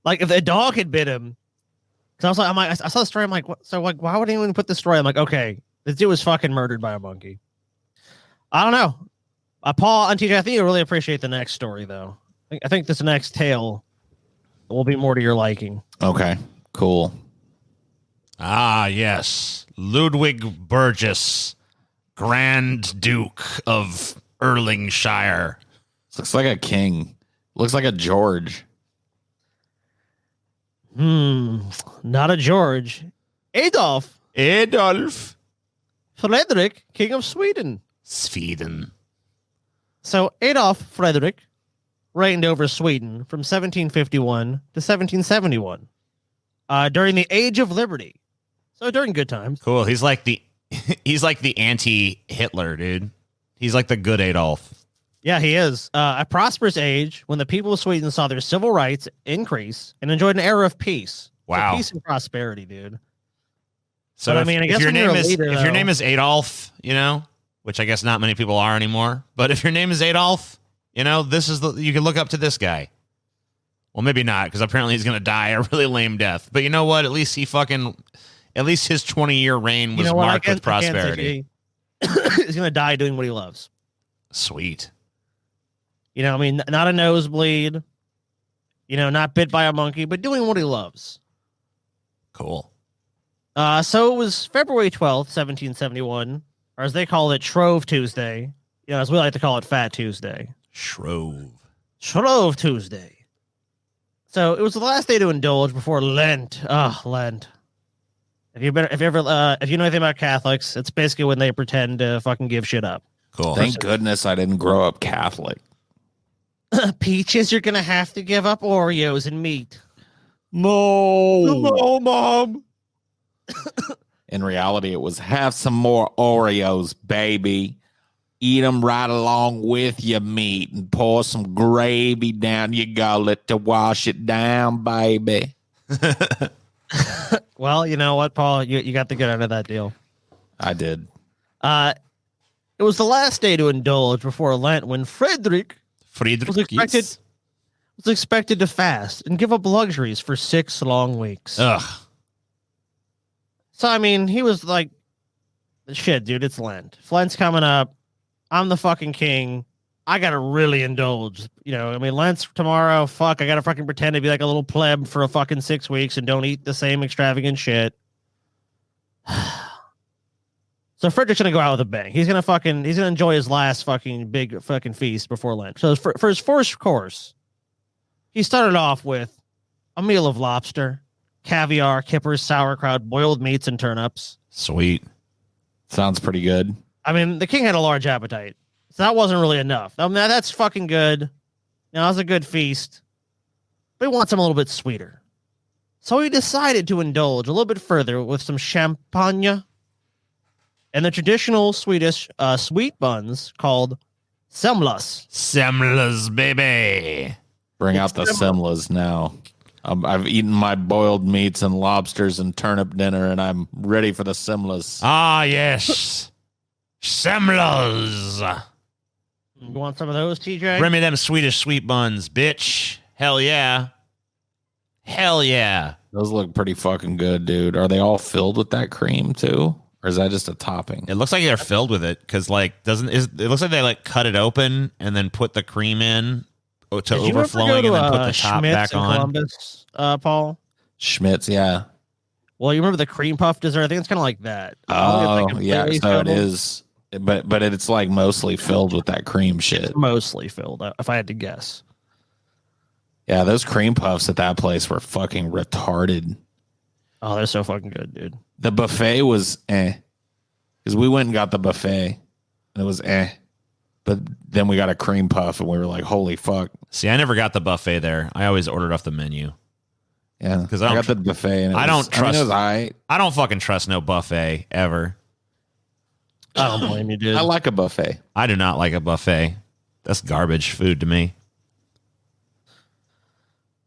Like if a dog had bit him, because I saw the story. I'm like, what? So like, why would anyone put this story? I'm like, okay, this dude was fucking murdered by a monkey. I don't know, Paul and TJ. I think you really appreciate the next story though. I think this next tale will be more to your liking. Okay, cool. Ah, yes, Ludwig Burgess, Grand Duke of Erlingshire. Looks like a king. Looks like a George. Not a George. Adolf Frederick, King of Sweden. So Adolf Frederick reigned over Sweden from 1751 to 1771 during the Age of Liberty. So during good times. Cool. He's like the anti-Hitler, dude. He's like the good Adolf. Yeah, he is. A prosperous age when the people of Sweden saw their civil rights increase and enjoyed an era of peace. Wow. So peace and prosperity, dude. So but, I mean, I guess if your name is leader, if your name is Adolf, you know, which I guess not many people are anymore, but if your name is Adolf, you know, you can look up to this guy. Well, maybe not, because apparently he's gonna die a really lame death. But you know what? At least his 20-year reign was marked with prosperity. He's gonna die doing what he loves. Sweet. You know, I mean, not a nosebleed, you know, not bit by a monkey, but doing what he loves. Cool. So it was February 12th, 1771, or as they call it, Shrove Tuesday. You know, as we like to call it, Fat Tuesday. Shrove Tuesday. So it was the last day to indulge before Lent. Lent. If you know anything about Catholics, it's basically when they pretend to fucking give shit up. Cool. Thank goodness I didn't grow up Catholic. Peaches, you're gonna have to give up Oreos and meat. No, Mom. In reality, it was have some more Oreos, baby. Eat them right along with your meat and pour some gravy down your gullet to wash it down, baby. Well, you know what, Paul? You got the good end of that deal. I did. It was the last day to indulge before Lent when Frederick was expected to fast and give up luxuries for 6 long weeks. Ugh. So, I mean, he was like, shit, dude, it's Lent. Lent's coming up. I'm the fucking king. I got to really indulge. You know, I mean, Lent's tomorrow. Fuck, I got to fucking pretend to be like a little pleb for a fucking 6 weeks and don't eat the same extravagant shit. So Frederick's going to go out with a bang. He's going to enjoy his last fucking big fucking feast before Lent. So for his first course, he started off with a meal of lobster, caviar, kippers, sauerkraut, boiled meats, and turnips. Sweet. Sounds pretty good. I mean, the king had a large appetite, so that wasn't really enough. I mean, that's fucking good. You know, that was a good feast. But he wants something a little bit sweeter. So he decided to indulge a little bit further with some champagne and the traditional Swedish sweet buns called semlas. Semlas, baby. Bring out the semlas now. I've eaten my boiled meats and lobsters and turnip dinner, and I'm ready for the semlas. Ah, yes. Semlas. You want some of those, TJ? Bring me them Swedish sweet buns, bitch. Hell yeah. Hell yeah. Those look pretty fucking good, dude. Are they all filled with that cream too? Or is that just a topping? It looks like they're filled with it because, like, it looks like they like cut it open and then put the cream in to overflowing and then put the top back on. Columbus, Paul? Schmitz, yeah. Well, you remember the cream puff dessert? I think it's kind of like that. Oh, yeah. So it is. but it's like mostly filled with that cream shit. Mostly filled, if I had to guess. Yeah, those cream puffs at that place were fucking retarded. Oh, they're so fucking good, dude. The buffet was because we went and got the buffet, and it was but then we got a cream puff, and we were like, holy fuck. See, I never got the buffet there. I always ordered off the menu. Yeah, because I got the buffet, and I don't trust. I don't fucking trust no buffet ever. I don't blame you, dude. I like a buffet. I do not like a buffet. That's garbage food to me.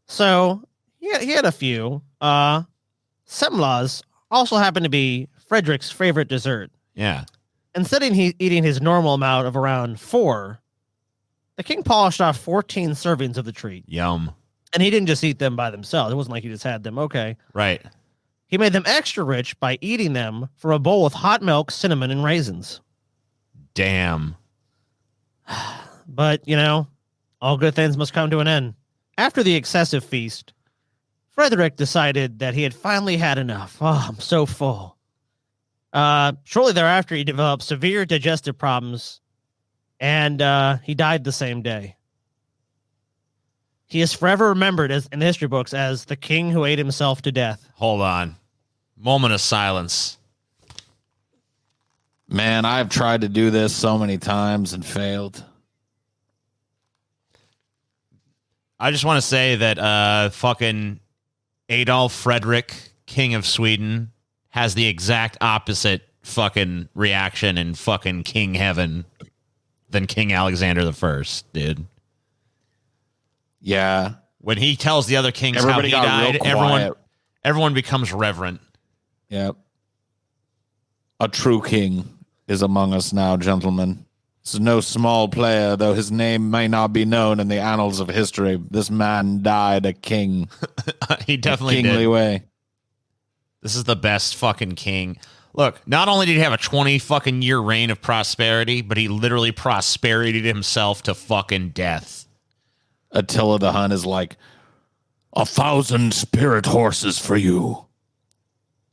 So he had a few. Semlas also happened to be Frederick's favorite dessert. Yeah. Instead of eating his normal amount of around 4, the king polished off 14 servings of the treat. Yum. And he didn't just eat them by themselves. It wasn't like he just had them. Okay. Right. He made them extra rich by eating them from a bowl with hot milk, cinnamon, and raisins. Damn. But, all good things must come to an end. After the excessive feast, Frederick decided that he had finally had enough. Oh, I'm so full. Shortly thereafter, he developed severe digestive problems, and he died the same day. He is forever remembered in the history books as the king who ate himself to death. Hold on. Moment of silence. Man, I've tried to do this so many times and failed. I just want to say that fucking Adolf Frederick, King of Sweden, has the exact opposite fucking reaction in fucking King Heaven than King Alexander the First, dude. Yeah. When he tells the other kings everybody how he died, everyone becomes reverent. Yep. A true king is among us now, gentlemen. This is no small player, though his name may not be known in the annals of history. This man died a king. He definitely kingly did. way. This is the best fucking king. Look, not only did he have a 20 fucking year reign of prosperity, but he literally prosperityed himself to fucking death. Attila the Hun is like, 1,000 spirit horses for you.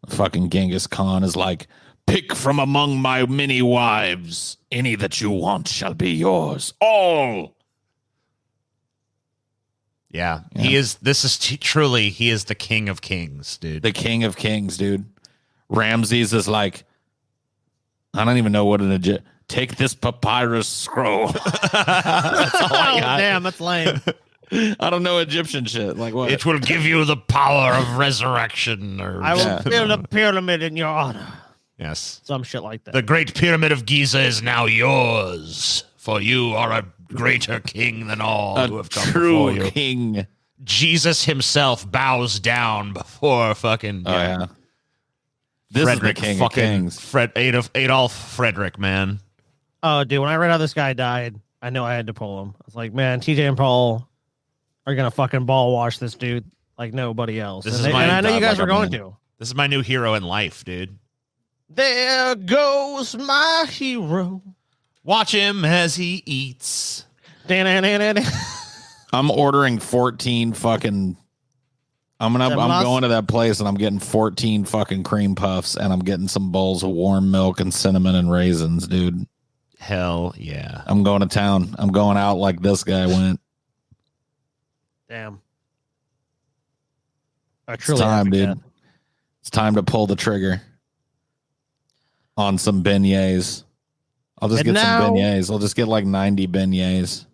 Fucking Genghis Khan is like, pick from among my many wives. Any that you want shall be yours. All. Yeah. He is. This is truly, he is the king of kings, dude. The king of kings, dude. Ramses is like, I don't even know what an Egypt. Take this papyrus scroll. That's all I got. Damn, that's lame. I don't know Egyptian shit. Like what? It will give you the power of resurrection. I will build a pyramid in your honor. Yes. Some shit like that. The Great Pyramid of Giza is now yours, for you are a greater king than all who have come before you. King. Jesus himself bows down before fucking This Frederick, is the king fucking of kings. Adolf Frederick, man. Oh, dude, when I read how this guy died, I know I had to pull him. I was like, man, TJ and Paul are gonna fucking ball wash this dude like nobody else. And I know you guys are going to. This is my new hero in life, dude. There goes my hero. Watch him as he eats. I'm ordering 14 fucking. I'm going to that place and I'm getting 14 fucking cream puffs and I'm getting some bowls of warm milk and cinnamon and raisins, dude. Hell yeah. I'm going to town. I'm going out like this guy went. Damn. It's time, dude. It's time to pull the trigger on some beignets. I'll just get some beignets. I'll just get like 90 beignets.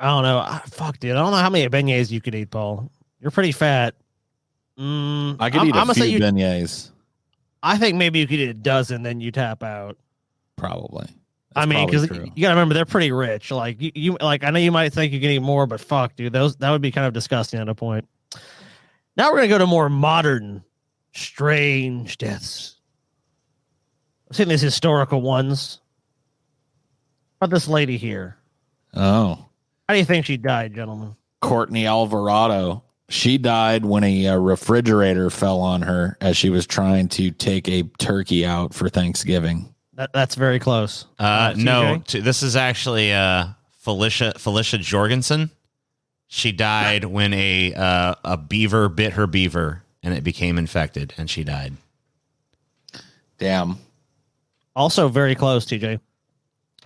I don't know. Fuck, dude. I don't know how many beignets you could eat, Paul. You're pretty fat. I could eat a few beignets. I think maybe you could eat a dozen, then you tap out. Probably. I mean, because you gotta remember they're pretty rich. Like you, like I know you might think you can eat more, but fuck, dude, that would be kind of disgusting at a point. Now we're gonna go to more modern, strange deaths. I've seen these historical ones. How about this lady here? Oh, how do you think she died, gentlemen? Courtney Alvarado. She died when a refrigerator fell on her as she was trying to take a turkey out for Thanksgiving. That's very close. No, this is actually Felicia Jorgensen. She died when a beaver bit her beaver and it became infected and she died. Damn. Also very close, TJ.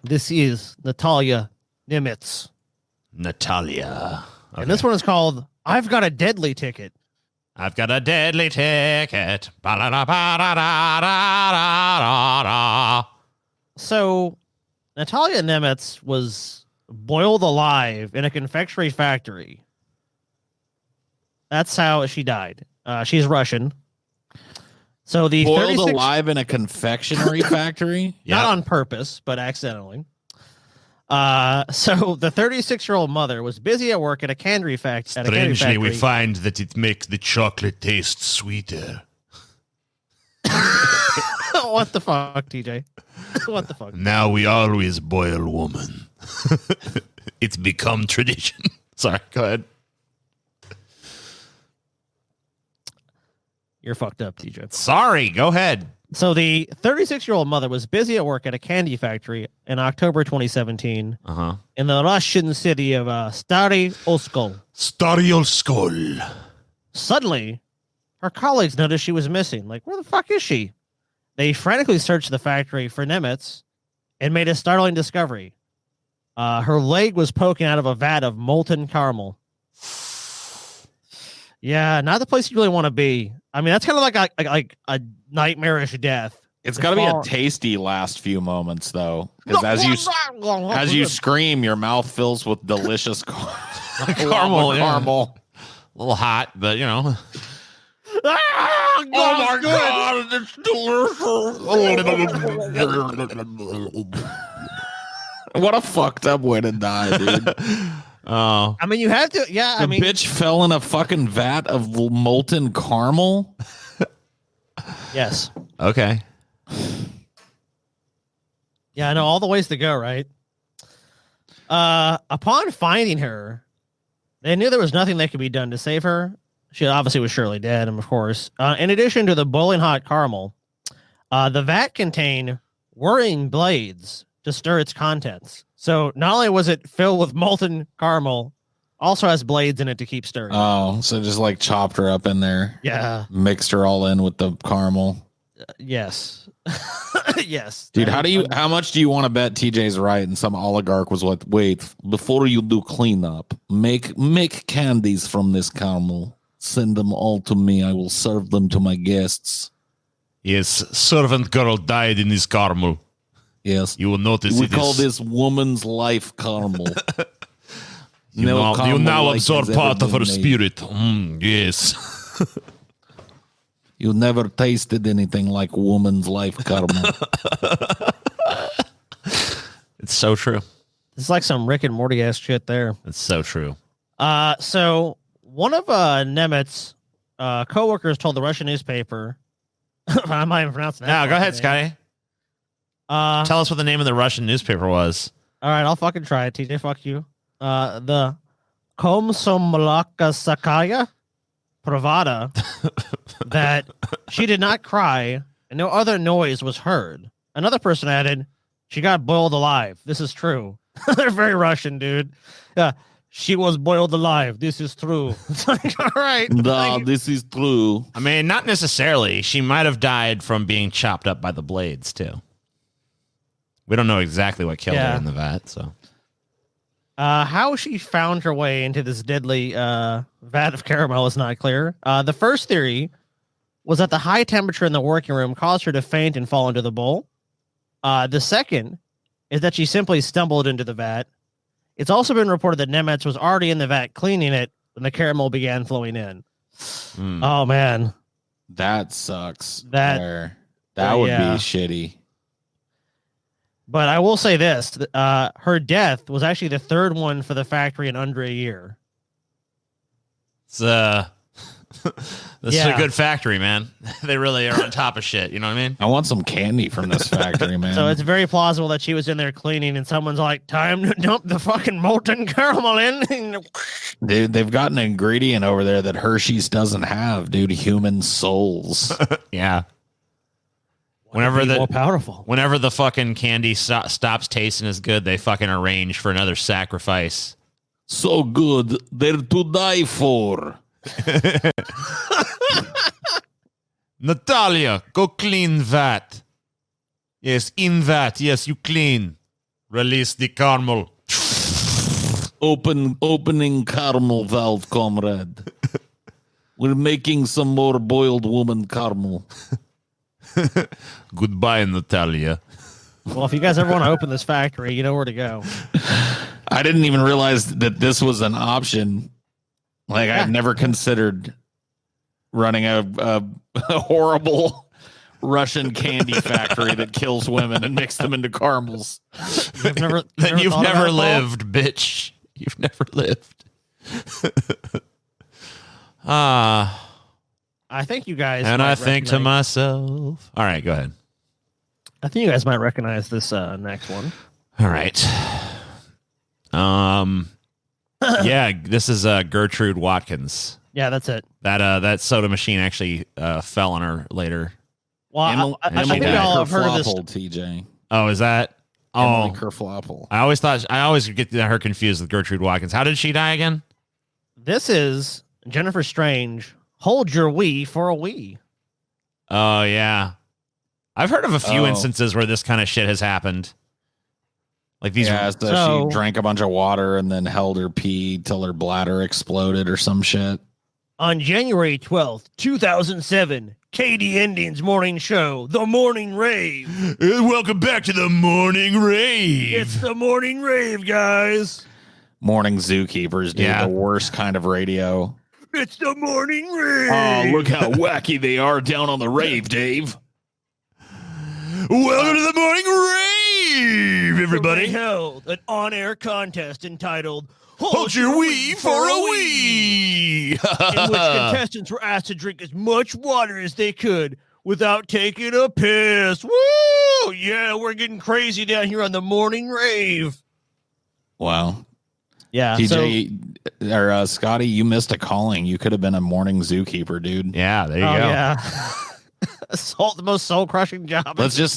This is Natalia Nimitz. Natalia. Okay. And this one is called I've Got a Deadly Ticket. I've got a deadly ticket. So, Natalia Nimitz was boiled alive in a confectionery factory. That's how she died. She's Russian. So the boiled alive in a confectionery factory? Not on purpose, but accidentally. So the 36-year-old mother was busy at work at a candy factory. Strangely, we find that it makes the chocolate taste sweeter. What the fuck, TJ? What the fuck? Now we always boil woman. It's become tradition. Sorry, go ahead. You're fucked up, TJ. Sorry, go ahead. So the 36-year-old mother was busy at work at a candy factory in October 2017 in the Russian city of Stary Oskol. Stary Oskol. Suddenly, her colleagues noticed she was missing. Like, where the fuck is she? They frantically searched the factory for Nimitz and made a startling discovery. Her leg was poking out of a vat of molten caramel. Yeah, not the place you really want to be. I mean, that's kind of like a nightmarish death. It's got to be a tasty last few moments, though, because as you scream, your mouth fills with delicious caramel. A little hot, but you know. Oh my God, it's delicious! What a fucked up way to die, dude. Oh, I mean, you have to. Yeah, the bitch fell in a fucking vat of molten caramel. Yes. Okay. Yeah, I know all the ways to go, right? Upon finding her, they knew there was nothing that could be done to save her. She obviously was surely dead, and of course, in addition to the boiling hot caramel, the vat contained whirring blades to stir its contents. So not only was it filled with molten caramel, also has blades in it to keep stirring. Oh, so just like chopped her up in there. Yeah. Mixed her all in with the caramel. Yes. Yes. Dude, how much do you want to bet TJ's right? And some oligarch was like, wait, before you do cleanup, make candies from this caramel. Send them all to me. I will serve them to my guests. Yes, servant girl died in this caramel. Yes. You will notice we call this woman's life caramel. You now absorb part of her spirit. Yes. You never tasted anything like woman's life caramel. It's so true. It's like some Rick and Morty ass shit there. It's so true. So one of Nemitz's coworkers told the Russian newspaper. I'm not even pronouncing that. No, go ahead, Scotty. Tell us what the name of the Russian newspaper was. All right, I'll fucking try it, TJ. Fuck you. The Komsomolskaya Pravda that she did not cry and no other noise was heard. Another person added, she got boiled alive. This is true. They're very Russian, dude. Yeah, she was boiled alive. This is true. It's like, all right. No, this is true. I mean, not necessarily. She might have died from being chopped up by the blades, too. We don't know exactly what killed her in the vat, so. How she found her way into this deadly vat of caramel is not clear. The first theory was that the high temperature in the working room caused her to faint and fall into the bowl. The second is that she simply stumbled into the vat. It's also been reported that Nimitz was already in the vat cleaning it when the caramel began flowing in. Oh, man. That sucks. That would be shitty. But I will say this, her death was actually the third one for the factory in under a year. This is a good factory, man. They really are on top of shit. You know what I mean? I want some candy from this factory, man. So it's very plausible that she was in there cleaning and someone's like, time to dump the fucking molten caramel in. Dude, they've got an ingredient over there that Hershey's doesn't have, dude. Human souls. Yeah. Whenever more powerful. Whenever the fucking candy stops tasting as good, they fucking arrange for another sacrifice. So good, they're to die for. Natalia, go clean that. Yes, in that. Yes, you clean. Release the caramel. Opening caramel valve, comrade. We're making some more boiled woman caramel. Goodbye, Natalia. Well, if you guys ever want to open this factory, you know where to go. I didn't even realize that this was an option. Like, I'd never considered running a horrible Russian candy factory that kills women and makes them into caramels. You've never lived, bitch. You've never lived. I think you guys. And I think to myself. All right, go ahead. I think you guys might recognize this next one. All right. Yeah, this is Gertrude Watkins. Yeah, that's it. That soda machine actually fell on her later. Well, I think we all have heard of this. TJ. Oh, is that? Emily Kerflopple. I always get her confused with Gertrude Watkins. How did she die again? This is Jennifer Strange. Hold your wee for a wee. Oh, yeah. I've heard of a few instances where this kind of shit has happened. Like these. Yeah, so she drank a bunch of water and then held her pee till her bladder exploded or some shit. On January 12th, 2007, Katie Ending's morning show, The Morning Rave. Welcome back to The Morning Rave. It's The Morning Rave, guys. Morning zookeepers, dude. Yeah. The worst kind of radio. It's The Morning Rave. Oh, look how wacky they are down on the rave, Dave. Welcome to The Morning Rave, everybody. They held an on-air contest entitled Hold Your Wee for a Wee, in which contestants were asked to drink as much water as they could without taking a piss. Woo! Yeah, we're getting crazy down here on The Morning Rave. Wow. Yeah. TJ, or Scotty, you missed a calling. You could have been a morning zookeeper, dude. Yeah, there you go. Yeah. The most soul-crushing job. Let's ditch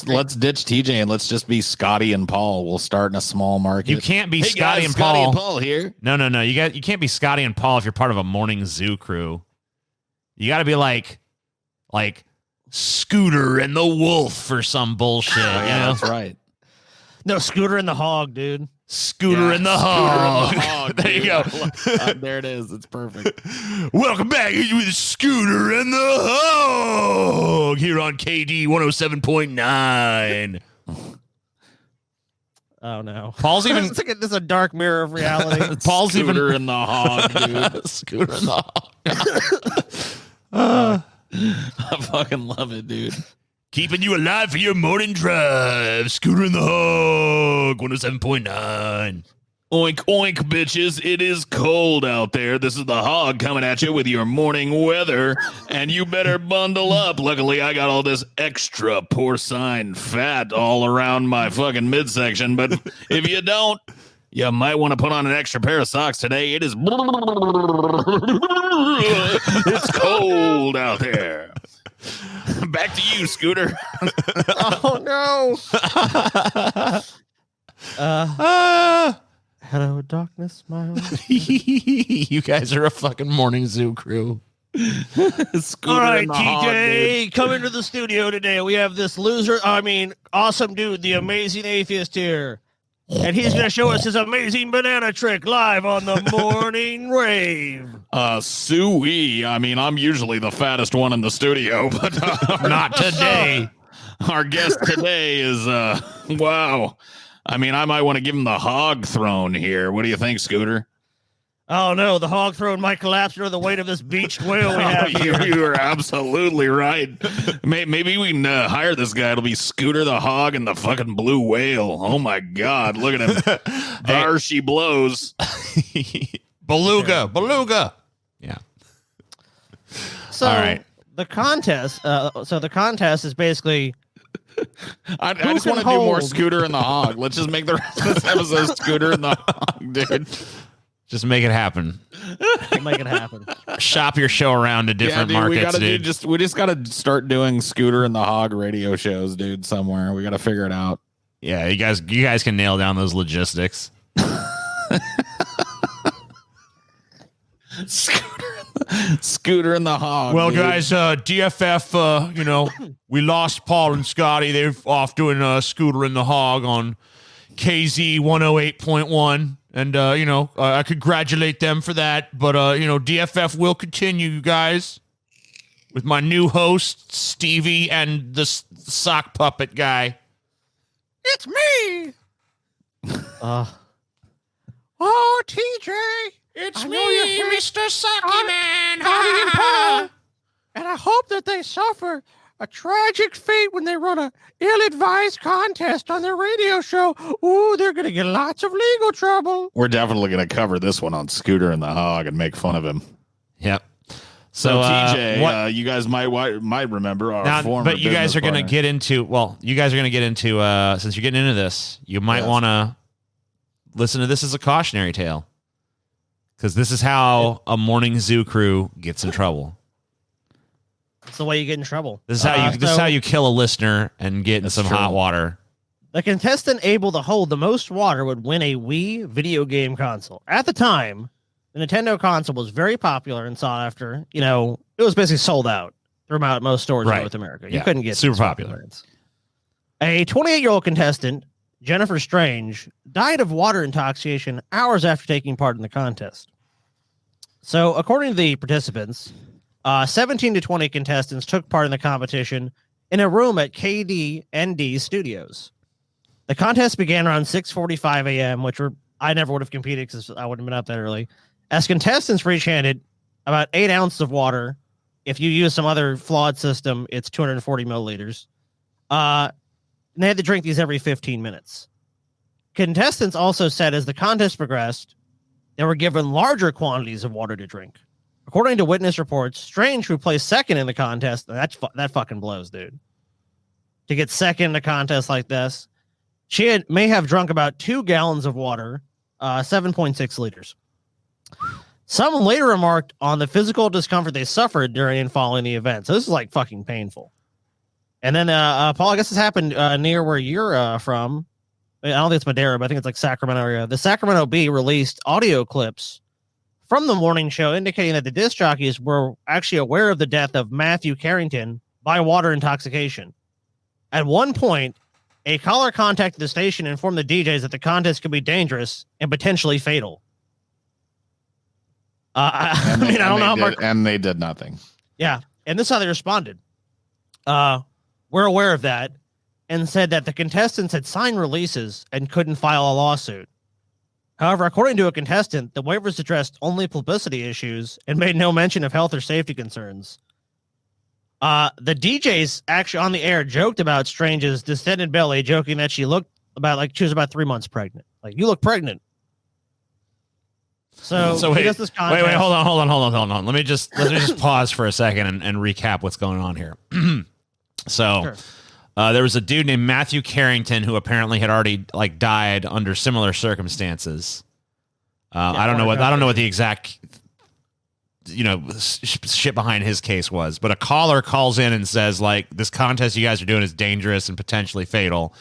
TJ and let's just be Scotty and Paul. We'll start in a small market. You can't be Scotty and Scotty Paul. And Paul here. No. You can't be Scotty and Paul if you're part of a morning zoo crew. You got to be like Scooter and the Wolf or some bullshit. Yeah, that's right. No, Scooter and the Hog, dude. Scooter and the Hog. There you go. There it is. It's perfect. Welcome back with Scooter and the Hog here on KD 107.9. Oh no, Paul's even. This is a dark mirror of reality. Paul's Scooter even in the Hog, dude. Scooter and the Hog. I fucking love it, dude. Keeping you alive for your morning drive. Scooter and the Hog, 107.9. Oink, oink, bitches. It is cold out there. This is the Hog coming at you with your morning weather, and you better bundle up. Luckily, I got all this extra porcine fat all around my fucking midsection, but if you don't, you might want to put on an extra pair of socks today. It is it's cold out there. Back to you, Scooter. Oh no. Hello, darkness, my old. You guys are a fucking morning zoo crew. All right, TJ, come into the studio today. We have this awesome dude, the amazing atheist here. And he's going to show us his amazing banana trick live on the Morning Rave. Sue-wee. I mean, I'm usually the fattest one in the studio, but not today. Our guest today is, wow. I mean, I might want to give him the hog throne here. What do you think, Scooter? Oh, no, the hog throne might collapse under the weight of this beached whale we have here. You are absolutely right. Maybe we can hire this guy. It'll be Scooter the Hog and the fucking blue whale. Oh, my God. Look at him. There she blows. Beluga. Yeah. So, all right. The contest is basically... I just want to do more Scooter and the Hog. Let's just make the rest of this episode Scooter and the Hog, dude. Just make it happen. We'll make it happen. Shop your show around to different markets, dude. We just got to start doing Scooter and the Hog radio shows, dude, somewhere. We got to figure it out. Yeah, you guys can nail down those logistics. Scooter and the Scooter and the Hog. Well, dude. guys, DFF, we lost Paul and Scotty. They're off doing Scooter and the Hog on KZ 108.1. And, I congratulate them for that. But, DFF will continue, you guys, with my new host, Stevie, and the sock puppet guy. It's me. Oh, TJ. It's me, Mr. Socky Man. and Paul. And I hope that they suffer a tragic fate when they run a ill-advised contest on their radio show. Ooh, they're going to get lots of legal trouble. We're definitely going to cover this one on Scooter and the Hog and make fun of him. Yep. So TJ, you guys might remember our former. But you guys are going to get into. Well, you guys are going to get into. Since you're getting into this, you might want to listen to this as a cautionary tale, because this is how a morning zoo crew gets in trouble. It's the way you get in trouble. This is how you kill a listener and get in some hot water. The contestant able to hold the most water would win a Wii video game console. At the time, the Nintendo console was very popular and sought after. It was basically sold out throughout most stores in North America. You couldn't get super popular. A 28-year-old contestant, Jennifer Strange, died of water intoxication hours after taking part in the contest. So, according to the participants, 17 to 20 contestants took part in the competition in a room at KD&D Studios. The contest began around 6:45 a.m., I never would have competed because I wouldn't have been up that early. As contestants were each handed about 8 ounces of water. If you use some other flawed system, it's 240 milliliters. And they had to drink these every 15 minutes. Contestants also said as the contest progressed, they were given larger quantities of water to drink. According to witness reports, Strange, who placed second in the contest, that fucking blows, dude. To get second in a contest like this, she may have drunk about 2 gallons of water, 7.6 liters. Some later remarked on the physical discomfort they suffered during and following the event. So this is like fucking painful. And then, Paul, I guess this happened near where you're from. I don't think it's Madera, but I think it's like Sacramento area. The Sacramento Bee released audio clips from the morning show indicating that the disc jockeys were actually aware of the death of Matthew Carradine by water intoxication. At one point, a caller contacted the station and informed the DJs that the contest could be dangerous and potentially fatal. I don't know how and they did nothing. Yeah, and this is how they responded. We're aware of that and said that the contestants had signed releases and couldn't file a lawsuit. However, according to a contestant, the waivers addressed only publicity issues and made no mention of health or safety concerns. The DJs actually on the air joked about Strange's distended belly, joking that she looked she was about 3 months pregnant. Like, you look pregnant. So wait, does this contest. wait, hold on. Let me just pause for a second and recap what's going on here. So, there was a dude named Matthew Carradine who apparently had already died under similar circumstances. I don't know what the exact shit behind his case was, but a caller calls in and says this contest you guys are doing is dangerous and potentially fatal.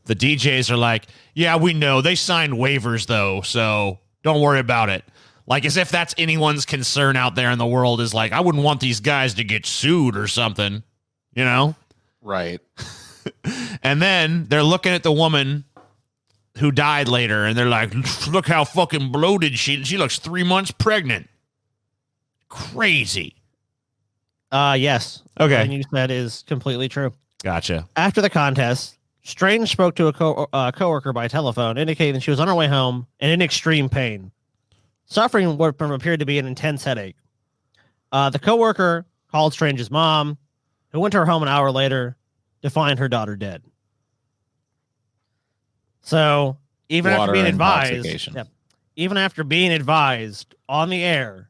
The DJs are like, yeah, we know they signed waivers though, so don't worry about it. Like, as if that's anyone's concern out there in the world, is I wouldn't want these guys to get sued or something, Right. And then they're looking at the woman who died later, and they're like, look how fucking bloated she looks 3 months pregnant. Crazy. Yes. Okay. What you said is completely true. Gotcha. After the contest, Strange spoke to a coworker by telephone, indicating that she was on her way home and in extreme pain, suffering what appeared to be an intense headache. The coworker called Strange's mom, who went to her home an hour later to find her daughter dead. So even after being advised on the air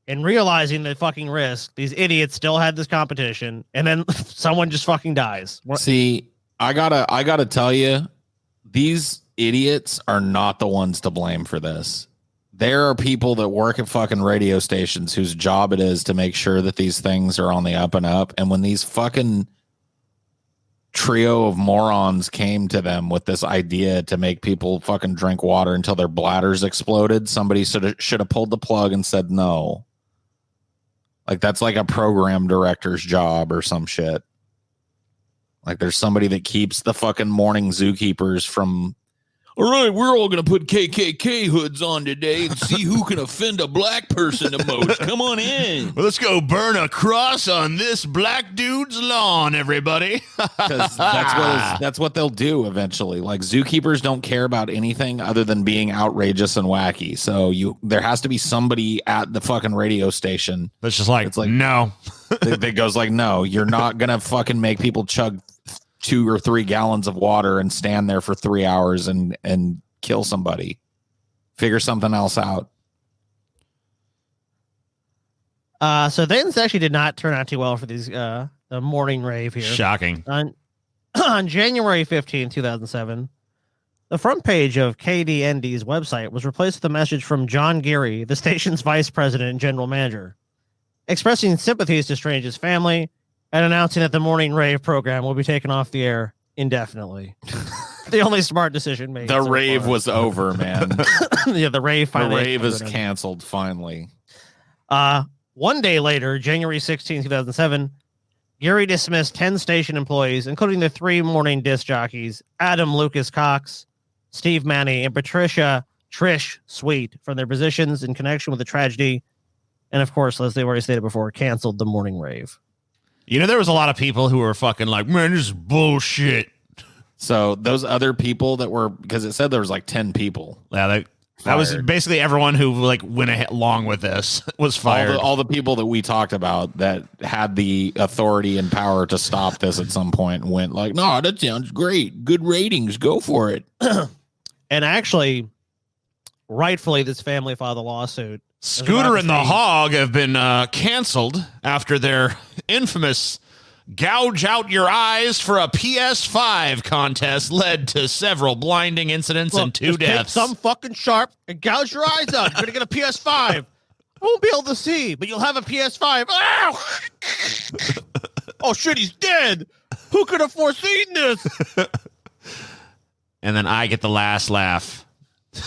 and realizing the fucking risk, these idiots still had this competition, and then someone just fucking dies. See, I gotta tell you, these idiots are not the ones to blame for this. There are people that work at fucking radio stations whose job it is to make sure that these things are on the up and up. And when these fucking trio of morons came to them with this idea to make people fucking drink water until their bladders exploded, somebody should have pulled the plug and said no. Like that's like a program director's job or some shit. Like there's somebody that keeps the fucking morning zookeepers from. All right, we're all going to put KKK hoods on today and see who can offend a black person the most. Come on in. Well, let's go burn a cross on this black dude's lawn, everybody. Because that's what they'll do eventually. Like zookeepers don't care about anything other than being outrageous and wacky. So there has to be somebody at the fucking radio station that's just like, no. that goes like, no, you're not going to fucking make people chug 2 or 3 gallons of water and stand there for 3 hours and kill somebody. Figure something else out. So things actually did not turn out too well for these the morning rave here. Shocking. On January 15, 2007, the front page of KDND's website was replaced with a message from John Geary, the station's vice president and general manager, expressing sympathies to Strange's family and announcing that the morning rave program will be taken off the air indefinitely. The only smart decision made. The rave was over, man. Yeah, the rave finally. The rave is canceled finally. 1 day later, January 16, 2007, Geary dismissed 10 station employees, including the 3 morning disc jockeys, Adam Lucas Cox, Steve Manny, and Patricia Trish Sweet, from their positions in connection with the tragedy. And of course, as they've already stated before, canceled the morning rave. You know, there was a lot of people who were fucking like, man, this is bullshit. So those other people that were, because it said there was like 10 people. Yeah, that was basically everyone who like went along with this was fired. All the people that we talked about that had the authority and power to stop this at some point went like, no, that sounds great. Good ratings. Go for it. And actually, rightfully, this family filed a lawsuit. Scooter and the Hog have been canceled after their infamous gouge out your eyes for a PS5 contest led to several blinding incidents and 2 deaths. Take some fucking sharp and gouge your eyes out. You're going to get a PS5. I won't be able to see, but you'll have a PS5. Ow! Oh, shit, he's dead. Who could have foreseen this? And then I get the last laugh.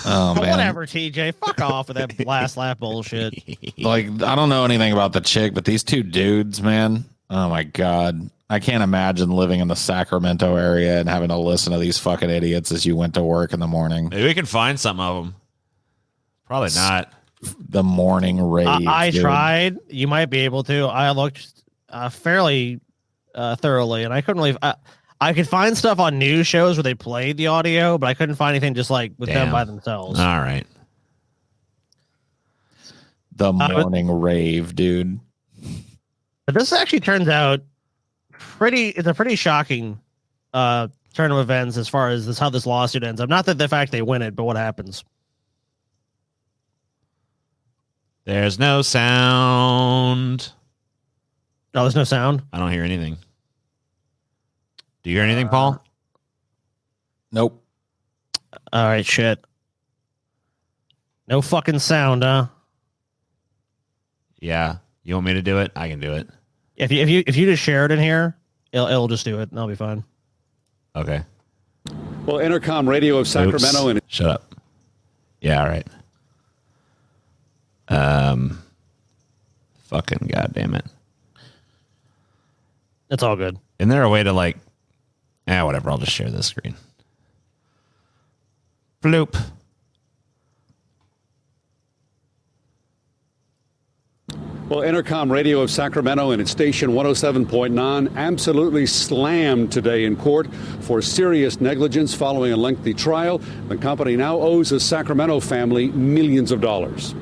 Oh, man. Whatever, TJ. Fuck off with that last laugh bullshit. Like, I don't know anything about the chick, but these 2 dudes, man. Oh, my God. I can't imagine living in the Sacramento area and having to listen to these fucking idiots as you went to work in the morning. Maybe we can find some of them. Probably not. The morning rave. I tried. You might be able to. I looked fairly thoroughly, and I couldn't really. I could find stuff on news shows where they played the audio, but I couldn't find anything just like with them by themselves. All right. The morning rave, dude. But this actually turns out it's a pretty shocking turn of events as far as how this lawsuit ends up. Not that the fact they win it, but what happens. There's no sound. Oh, there's no sound? I don't hear anything. Do you hear anything, Paul? Nope. All right, shit. No fucking sound, huh? Yeah. You want me to do it? I can do it. If you just share it in here, it'll just do it, and I'll be fine. Okay. Well, Intercom Radio of Sacramento and shut up. Yeah, all right. Fucking goddamn it. It's all good. Isn't there a way to like? Whatever. I'll just share this screen. Bloop. well, Intercom Radio of Sacramento and its station 107.9 absolutely slammed today in court for serious negligence following a lengthy trial. The company now owes the Sacramento family millions of dollars.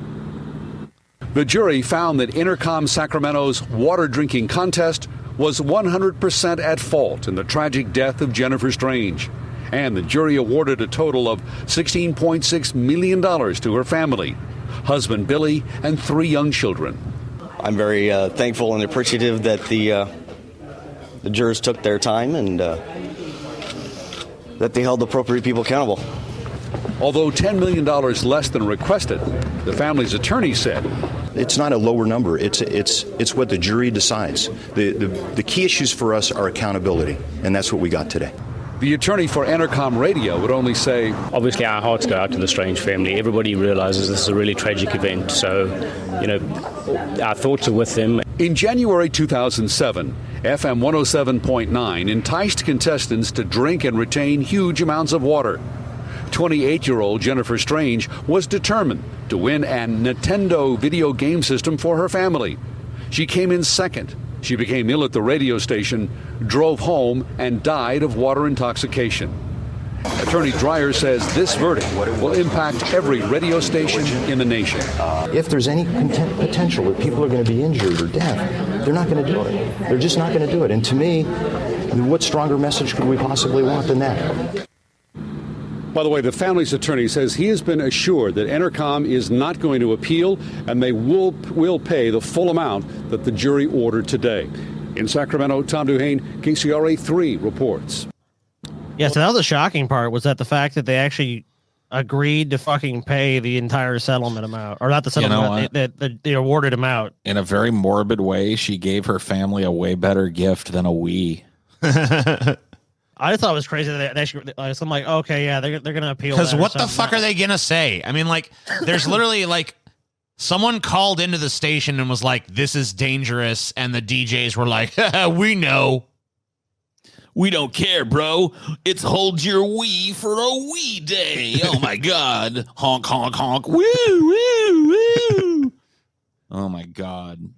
The jury found that Intercom Sacramento's water drinking contest was 100% at fault in the tragic death of Jennifer Strange. And the jury awarded a total of $16.6 million to her family, husband Billy, and 3 young children. I'm very thankful and appreciative that the jurors took their time and that they held appropriate people accountable. Although $10 million less than requested, the family's attorney said it's not a lower number. It's what the jury decides. The key issues for us are accountability, and that's what we got today. The attorney for Intercom Radio would only say, obviously our hearts go out to the Strange family. Everybody realizes this is a really tragic event. So, our thoughts are with them. In January 2007, FM 107.9 enticed contestants to drink and retain huge amounts of water. 28-year-old Jennifer Strange was determined to win a Nintendo video game system for her family. She came in second. She became ill at the radio station, drove home, and died of water intoxication. Attorney Dreyer says this verdict will impact every radio station in the nation. If there's any potential that people are going to be injured or dead, they're not going to do it. They're just not going to do it. And to me, what stronger message could we possibly want than that? By the way, the family's attorney says he has been assured that Entercom is not going to appeal, and they will pay the full amount that the jury ordered today. In Sacramento, Tom Duhane, KCRA 3 reports. Yeah, so that was the shocking part, was that the fact that they actually agreed to fucking pay the entire settlement amount, or not the settlement, they awarded amount. In a very morbid way, she gave her family a way better gift than a Wii. I just thought it was crazy that they actually, I'm like, okay, yeah, they're going to appeal. Because what the fuck are they going to say? I mean, like, there's literally like someone called into the station and was like, this is dangerous. And the DJs were like, we know. We don't care, bro. It's hold your Wii for a Wii day. Oh my God. Honk, honk, honk. Woo, woo, woo. Oh my God.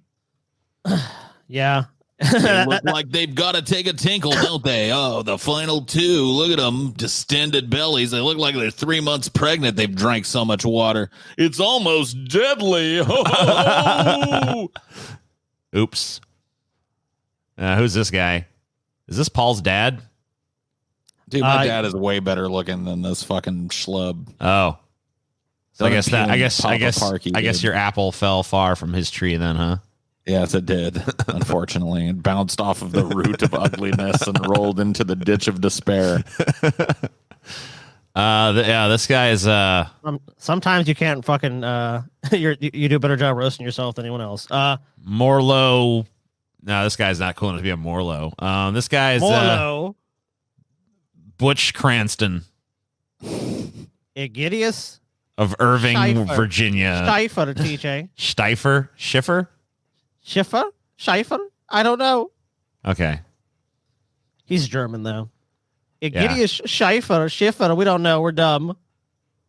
Yeah. They look like they've got to take a tinkle, don't they? Oh, the final two. Look at them. Distended bellies. They look like they're 3 months pregnant. They've drank so much water. It's almost deadly. Oh. Oops. Who's this guy? Is this Paul's dad? Dude, my dad is way better looking than this fucking schlub. Oh. So I guess your your apple fell far from his tree then, huh? Yes, it did. Unfortunately, it bounced off of the root of ugliness and rolled into the ditch of despair. This guy is sometimes you can't fucking you do a better job roasting yourself than anyone else. Morlow. No, this guy's not cool enough to be a Morlow. This guy is Morlow. Butch Cranston. Egidius of Irving, Schiffer. Virginia. Schiffer, TJ. Schiffer? Schiffer? I don't know. Okay. He's German, though. Egidius Schiffer, we don't know. We're dumb.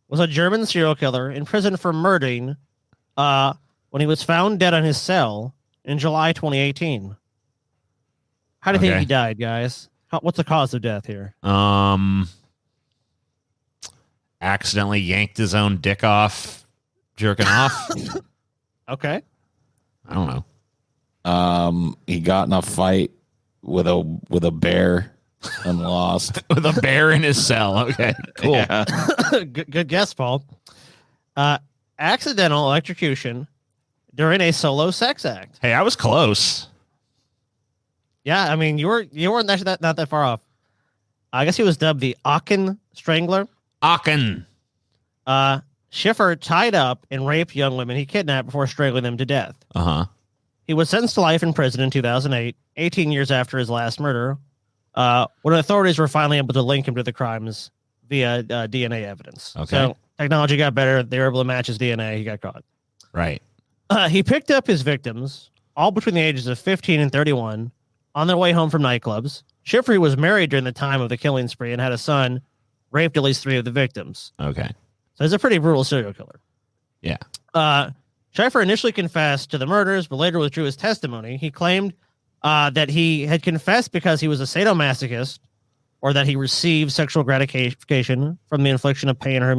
Was a German serial killer in prison for murdering when he was found dead on his cell in July 2018. How do you think he died, guys? What's the cause of death here? Accidentally yanked his own dick off, jerking off. Okay. I don't know. He got in a fight with a bear and lost. With a bear in his cell. Okay, cool. Yeah. Good guess, Paul. Accidental electrocution during a solo sex act. Hey, I was close. Yeah, I mean, you weren't actually not that far off. I guess he was dubbed the Aachen Strangler. Aachen. Schiffer tied up and raped young women he kidnapped before strangling them to death. Uh-huh. He was sentenced to life in prison in 2008, 18 years after his last murder, when authorities were finally able to link him to the crimes via DNA evidence. Okay. So technology got better. They were able to match his DNA. He got caught. Right. He picked up his victims, all between the ages of 15 and 31, on their way home from nightclubs. Schiffer was married during the time of the killing spree and had a son, raped at least 3 of the victims. Okay. So he's a pretty brutal serial killer. Yeah. Schiffer initially confessed to the murders, but later withdrew his testimony. He claimed that he had confessed because he was a sadomasochist, or that he received sexual gratification from the infliction of pain or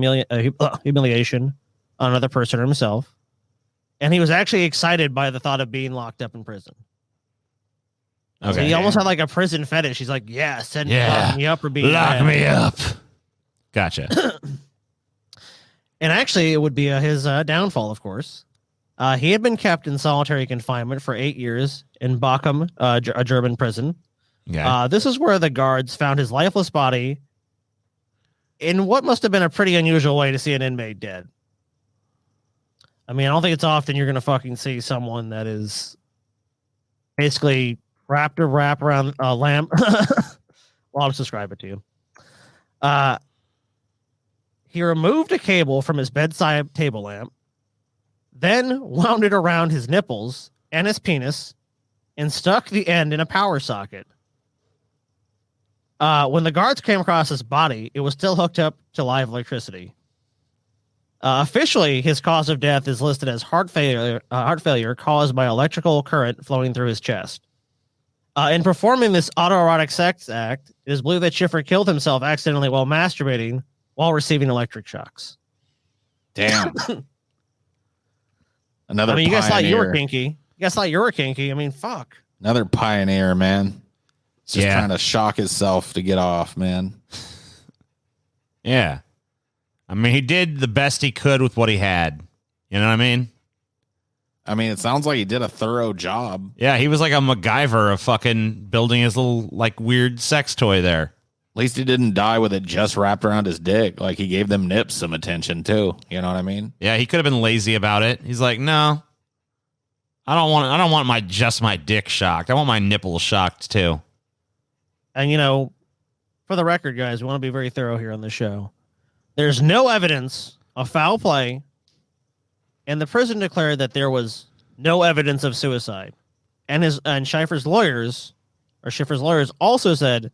humiliation on another person or himself. And he was actually excited by the thought of being locked up in prison. Okay. So he almost had like a prison fetish. He's like, yeah, lock me up or be lock me up. Gotcha. And actually, it would be his downfall, of course. He had been kept in solitary confinement for 8 years in Bochum, a German prison. Yeah. This is where the guards found his lifeless body in what must have been a pretty unusual way to see an inmate dead. I mean, I don't think it's often you're going to fucking see someone that is basically wrapped around a lamp. Well, I'll just describe it to you. He removed a cable from his bedside table lamp, then wound it around his nipples and his penis and stuck the end in a power socket. When the guards came across his body, it was still hooked up to live electricity. Officially, his cause of death is listed as heart failure caused by electrical current flowing through his chest. In performing this autoerotic sex act, it is believed that Schiffer killed himself accidentally while masturbating while receiving electric shocks. Damn. Another I mean, you guys thought you were kinky. You guys thought you were kinky. I mean, fuck. Another pioneer, man. Just trying to shock himself to get off, man. Yeah. I mean, he did the best he could with what he had. You know what I mean? I mean, it sounds like he did a thorough job. Yeah, he was like a MacGyver of fucking building his little, like, weird sex toy there. At least he didn't die with it just wrapped around his dick. Like, he gave them nips some attention, too. You know what I mean? Yeah, he could have been lazy about it. He's like, no, I don't want my dick shocked. I want my nipples shocked, too. And, you know, for the record, guys, we want to be very thorough here on the show. There's no evidence of foul play, and the prison declared that there was no evidence of suicide. And Schiffer's lawyers also said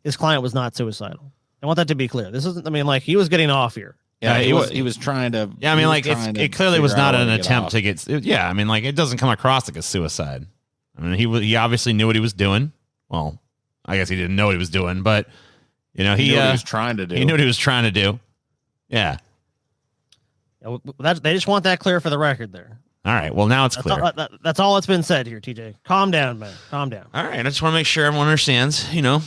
his client was not suicidal. I want that to be clear. This isn't, I mean, like, he was getting off here. Yeah, he was trying to. Yeah, I mean, like, it clearly was not an attempt to get. Yeah, I mean, like, it doesn't come across like a suicide. I mean, he obviously knew what he was doing. Well, I guess he didn't know what he was doing, but, you know, he knew what he was trying to do. He knew what he was trying to do. Yeah. They just want that clear for the record there. All right. Well, now it's clear. That's all that's been said here, TJ. Calm down, man. Calm down. All right. I just want to make sure everyone understands, you know, it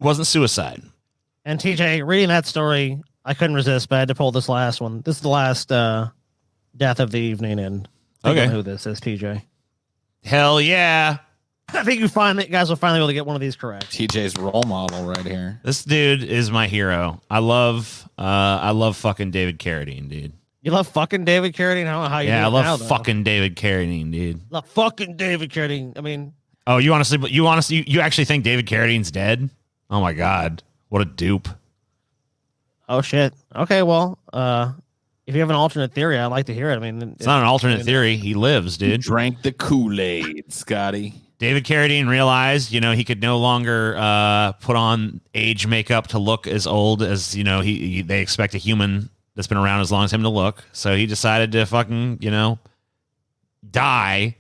wasn't suicide. And TJ, reading that story, I couldn't resist, but I had to pull this last one. This is the last death of the evening, and I don't know who this is, TJ. Hell yeah. I think you guys will finally be able to get one of these correct. TJ's role model right here. This dude is my hero. I love fucking David Carradine, dude. You love fucking David Carradine? I don't know how you do I it love now, fucking David Carradine, dude. Love fucking David Carradine. I mean, oh, you actually think David Carradine's dead? Oh my god, what a dupe. Oh shit. Okay, well, if you have an alternate theory, I'd like to hear it. I mean, it's not an alternate theory. He lives, dude. He drank the Kool-Aid, Scotty. David Carradine realized, you know, he could no longer put on age makeup to look as old as, you know, they expect a human that's been around as long as him to look. So he decided to fucking, you know, die.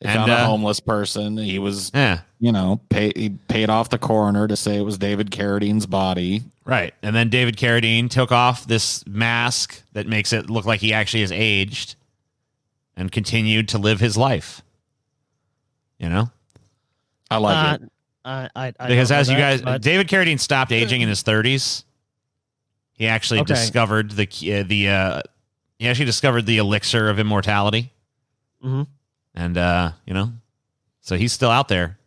They found a homeless person. He was, you know, he paid off the coroner to say it was David Carradine's body. Right. And then David Carradine took off this mask that makes it look like he actually is aged and continued to live his life. You know? I like it. Because as you guys, David Carradine stopped aging in his 30s. He actually discovered he actually discovered the elixir of immortality. Mm-hmm. And, you know, so he's still out there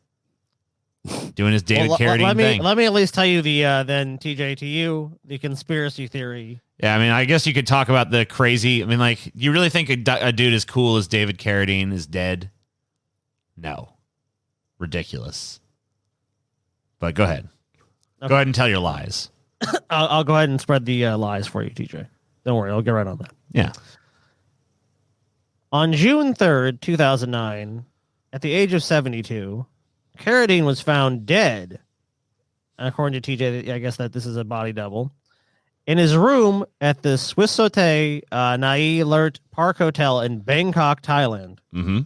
doing his David Carradine thing. Let me at least tell you then, TJ, to you, the conspiracy theory. Yeah, I mean, I guess you could talk about the crazy. I mean, like, you really think a dude as cool as David Carradine is dead? No. Ridiculous. But go ahead. Okay. Go ahead and tell your lies. I'll go ahead and spread the lies for you, TJ. Don't worry. I'll get right on that. Yeah. On June 3rd, 2009, at the age of 72, Carradine was found dead. And according to TJ, I guess that this is a body double. In his room at the Swissote Nai Lert Park Hotel in Bangkok, Thailand. Mm-hmm.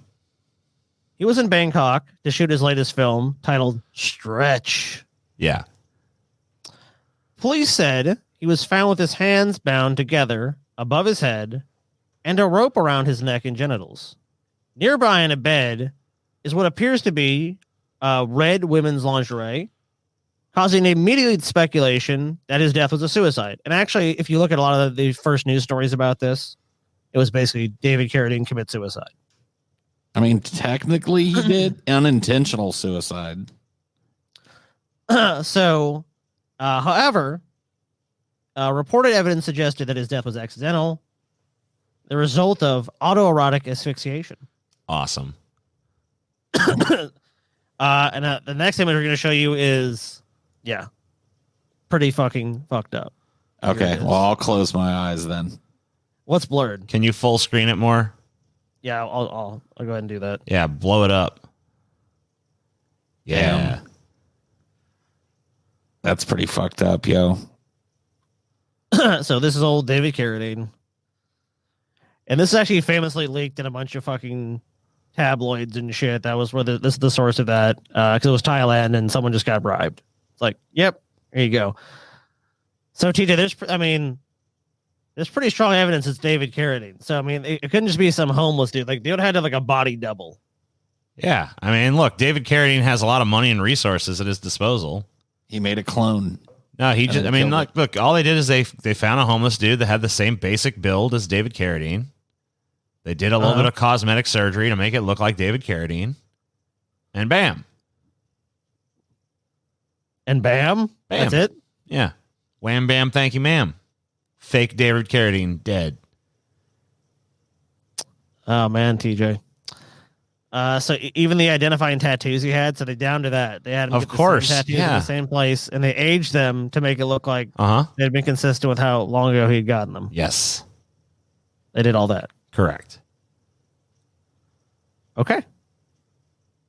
He was in Bangkok to shoot his latest film titled Stretch. Yeah. Police said he was found with his hands bound together above his head and a rope around his neck and genitals. Nearby in a bed is what appears to be red women's lingerie, causing immediate speculation that his death was a suicide. And actually, if you look at a lot of the first news stories about this, it was basically David Carradine commit suicide. I mean, technically, he did unintentional suicide. However, reported evidence suggested that his death was accidental, the result of autoerotic asphyxiation. Awesome. The next image we're going to show you is, pretty fucking fucked up. Okay, well, I'll close my eyes then. What's blurred? Can you full screen it more? Yeah, I'll go ahead and do that. Yeah, blow it up. Yeah. Damn. That's pretty fucked up, yo. So this is old David Carradine. And this is actually famously leaked in a bunch of fucking tabloids and shit. That was where this is the source of that. Because it was Thailand and someone just got bribed. It's like, yep, here you go. So TJ, there's pretty strong evidence it's David Carradine. So I mean, it couldn't just be some homeless dude. Like, dude had to have like a body double. Yeah. I mean, look, David Carradine has a lot of money and resources at his disposal. He made a clone. No, he just, I mean, look, all they did is they found a homeless dude that had the same basic build as David Carradine. They did a little bit of cosmetic surgery to make it look like David Carradine. And bam. And bam. That's it? Yeah. Wham, bam, thank you, ma'am. Fake David Carradine dead. Oh, man, TJ. So even the identifying tattoos he had, so they down to that. They had him of course, the tattoos in the same place, and they aged them to make it look like they'd been consistent with how long ago he'd gotten them. Yes. They did all that. Correct. Okay.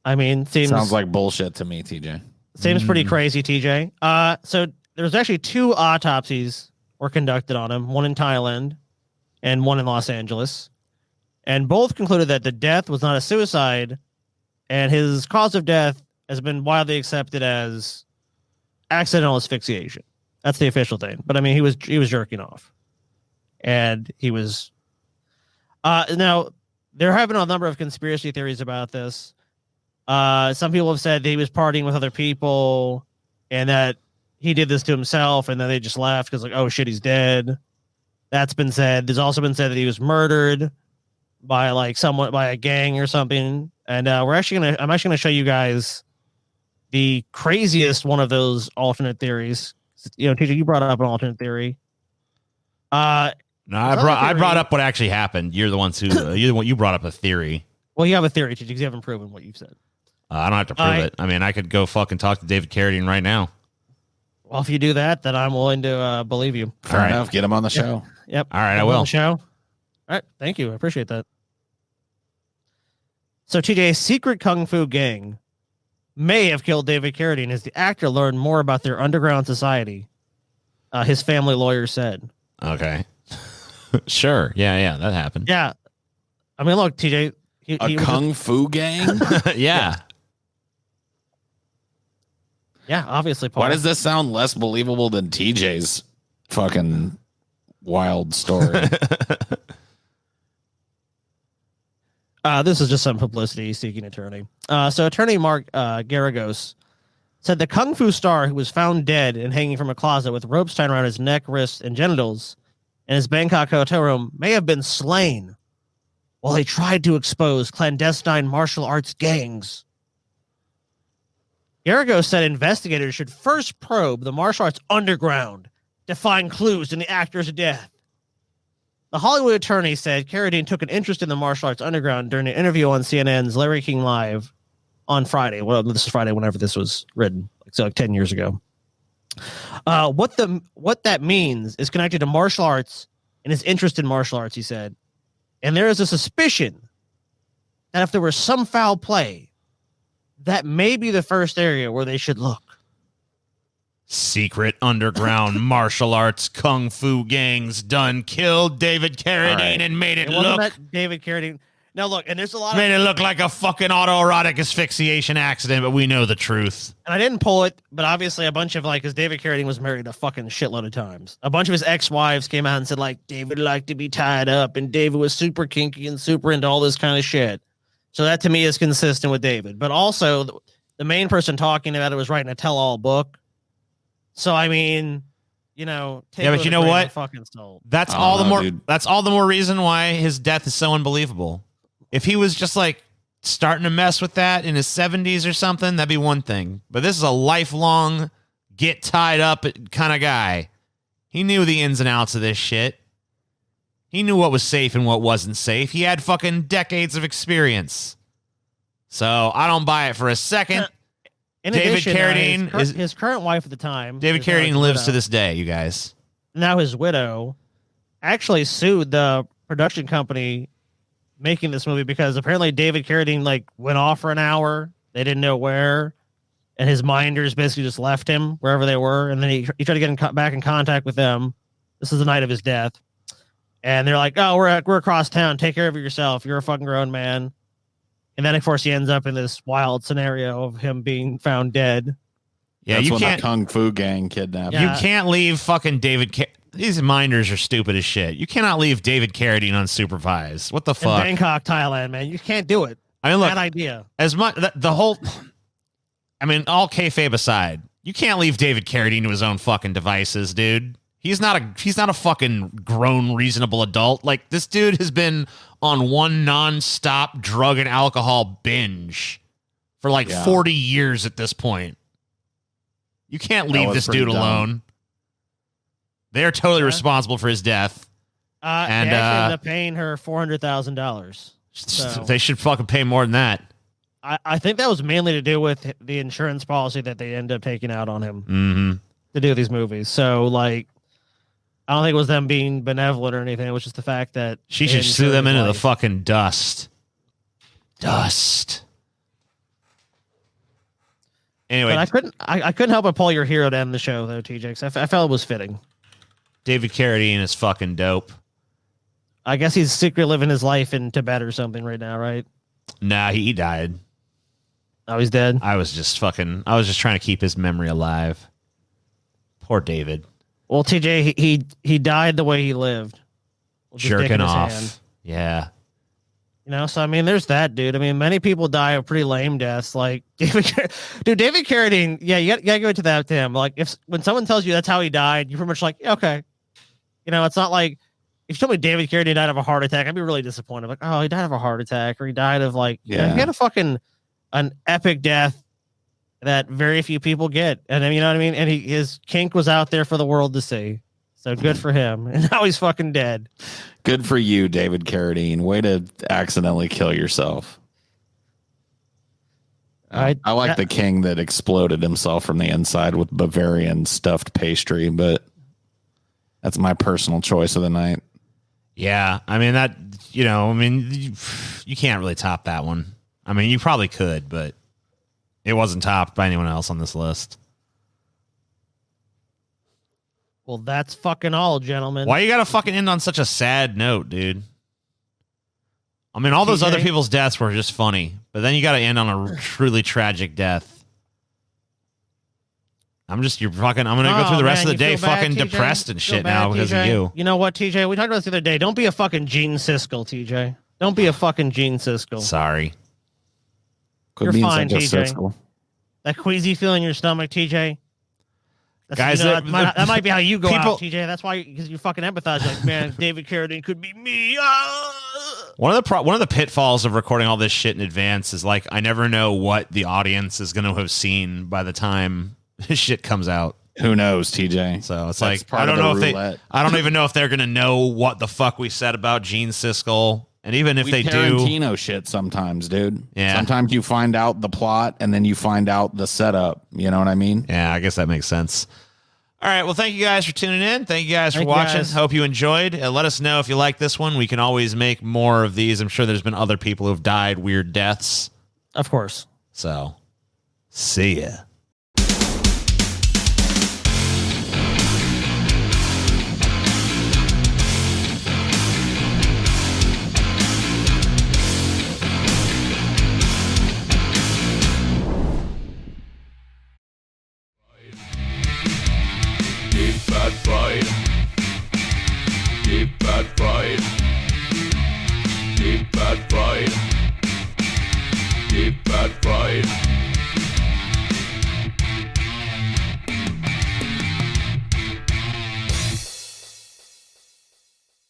I mean, sounds like bullshit to me, TJ. Seems pretty crazy, TJ. So there's actually 2 autopsies were conducted on him, one in Thailand and one in Los Angeles. And both concluded that the death was not a suicide, and his cause of death has been widely accepted as accidental asphyxiation. That's the official thing. But I mean, he was jerking off, and he was. Now there have been a number of conspiracy theories about this. Some people have said that he was partying with other people, and that he did this to himself, and then they just left because, like, oh shit, he's dead. That's been said. There's also been said that he was murdered by a gang or something. And I'm actually gonna show you guys the craziest one of those alternate theories. You know, TJ, you brought up an alternate theory. No, I brought up what actually happened. You're the ones who you brought up a theory. Well, you have a theory, TJ, because you haven't proven what you've said. I don't have to prove it. I mean, I could go fucking talk to David Carradine right now. Well, if you do that, then I'm willing to believe you. Fair enough. Get him on the show. Yep. All right, I will. On the show. All right. Thank you. I appreciate that. So, TJ, a secret kung fu gang may have killed David Carradine as the actor learned more about their underground society. His family lawyer said. Okay. Sure. Yeah, that happened. Yeah. I mean, look, TJ. He kung fu gang? Yeah. Yeah, obviously, Paul. Why does this sound less believable than TJ's fucking wild story? This is just some publicity-seeking attorney. So attorney Mark Garagos said the kung fu star who was found dead and hanging from a closet with ropes tied around his neck, wrists, and genitals in his Bangkok hotel room may have been slain while he tried to expose clandestine martial arts gangs. Garagos said investigators should first probe the martial arts underground to find clues in the actor's death. The Hollywood attorney said Carradine took an interest in the martial arts underground during an interview on CNN's Larry King Live on Friday. Well, this is Friday whenever this was written, like 10 years ago. What that means is connected to martial arts and his interest in martial arts, he said. And there is a suspicion that if there was some foul play, that may be the first area where they should look. Secret underground martial arts kung fu gangs done killed David Carradine and made it look. That David Carradine. Now look, and there's a lot made it look like a fucking autoerotic asphyxiation accident, but we know the truth. And I didn't pull it, but obviously a bunch of because David Carradine was married a fucking shitload of times. A bunch of his ex-wives came out and said David liked to be tied up, and David was super kinky and super into all this kind of shit. So that to me is consistent with David. But also the main person talking about it was writing a tell-all book. So I mean, but you know what? That's all the more reason why his death is so unbelievable. If he was just starting to mess with that in his 70s or something, that'd be one thing. But this is a lifelong get tied up kind of guy. He knew the ins and outs of this shit. He knew what was safe and what wasn't safe. He had fucking decades of experience. So I don't buy it for a second. David Carradine his current wife at the time. David Carradine lives to this day, you guys. Now his widow actually sued the production company making this movie because apparently David Carradine like went off for an hour. They didn't know where, and his minders basically just left him wherever they were. And then he tried to get back in contact with them. This is the night of his death, and they're like, "Oh, we're across town. Take care of yourself. You're a fucking grown man." And then of course he ends up in this wild scenario of him being found dead. Yeah, you can't. The Kung Fu gang kidnapped. Yeah. You can't leave fucking these minders are stupid as shit. You cannot leave David Carradine unsupervised. What the fuck? In Bangkok, Thailand, man. You can't do it. I mean, look, bad idea. As much the whole, I mean, all kayfabe aside, you can't leave David Carradine to his own fucking devices, dude. He's not a fucking grown, reasonable adult. Like, this dude has been on one nonstop drug and alcohol binge for like 40 years at this point. You can't leave this dude alone. They're totally responsible for his death. And they actually ended up paying her $400,000. So they should fucking pay more than that. I think that was mainly to do with the insurance policy that they ended up taking out on him to do these movies. So, like, I don't think it was them being benevolent or anything. It was just the fact that she should sue them into the fucking dust. Dust. Anyway, but I couldn't help but pull your hero to end the show though, TJ. Because I felt it was fitting. David Carradine is fucking dope. I guess he's secretly living his life in Tibet or something right now, right? Nah, he died. Oh, he's dead. I was just trying to keep his memory alive. Poor David. Well, TJ, he died the way he lived. Jerking off. Yeah. You know, so I mean, there's that, dude. I mean, many people die of pretty lame deaths. Like David Carradine. Yeah, you gotta go to that to him. Like, when someone tells you that's how he died, you're pretty much like, yeah, okay. You know, it's not like if you told me David Carradine died of a heart attack, I'd be really disappointed. Like, oh, he died of a heart attack, or he died of like, you know, he had an epic death that very few people get, and you know what I mean. And his kink was out there for the world to see. So good for him. And now he's fucking dead. Good for you, David Carradine. Way to accidentally kill yourself. I like the king that exploded himself from the inside with Bavarian stuffed pastry, but that's my personal choice of the night. Yeah, I mean, you can't really top that one. I mean, you probably could, but it wasn't topped by anyone else on this list. Well, that's fucking all, gentlemen. Why you gotta fucking end on such a sad note, dude? I mean, all those other people's deaths were just funny, but then you gotta end on a truly tragic death. I'm gonna go through the rest of the day fucking depressed and shit now because of you. You know what, TJ? We talked about this the other day. Don't be a fucking Gene Siskel, TJ. Don't be a fucking Gene Siskel. Sorry. You're fine, TJ. That queasy feeling in your stomach, TJ. Guys, that might be how you go out, TJ. That's why, because you fucking empathize. Like, man, David Carradine could be me. One of the pitfalls of recording all this shit in advance is like I never know what the audience is going to have seen by the time this shit comes out. Who knows, TJ? So it's like I don't even know if they're going to know what the fuck we said about Gene Siskel. And even if they do Tarantino shit sometimes, dude. Yeah. Sometimes you find out the plot and then you find out the setup. You know what I mean? Yeah, I guess that makes sense. All right. Well, thank you guys for tuning in. Thank you guys for watching. Hope you enjoyed. Let us know if you like this one. We can always make more of these. I'm sure there's been other people who've died weird deaths. Of course. So, see ya.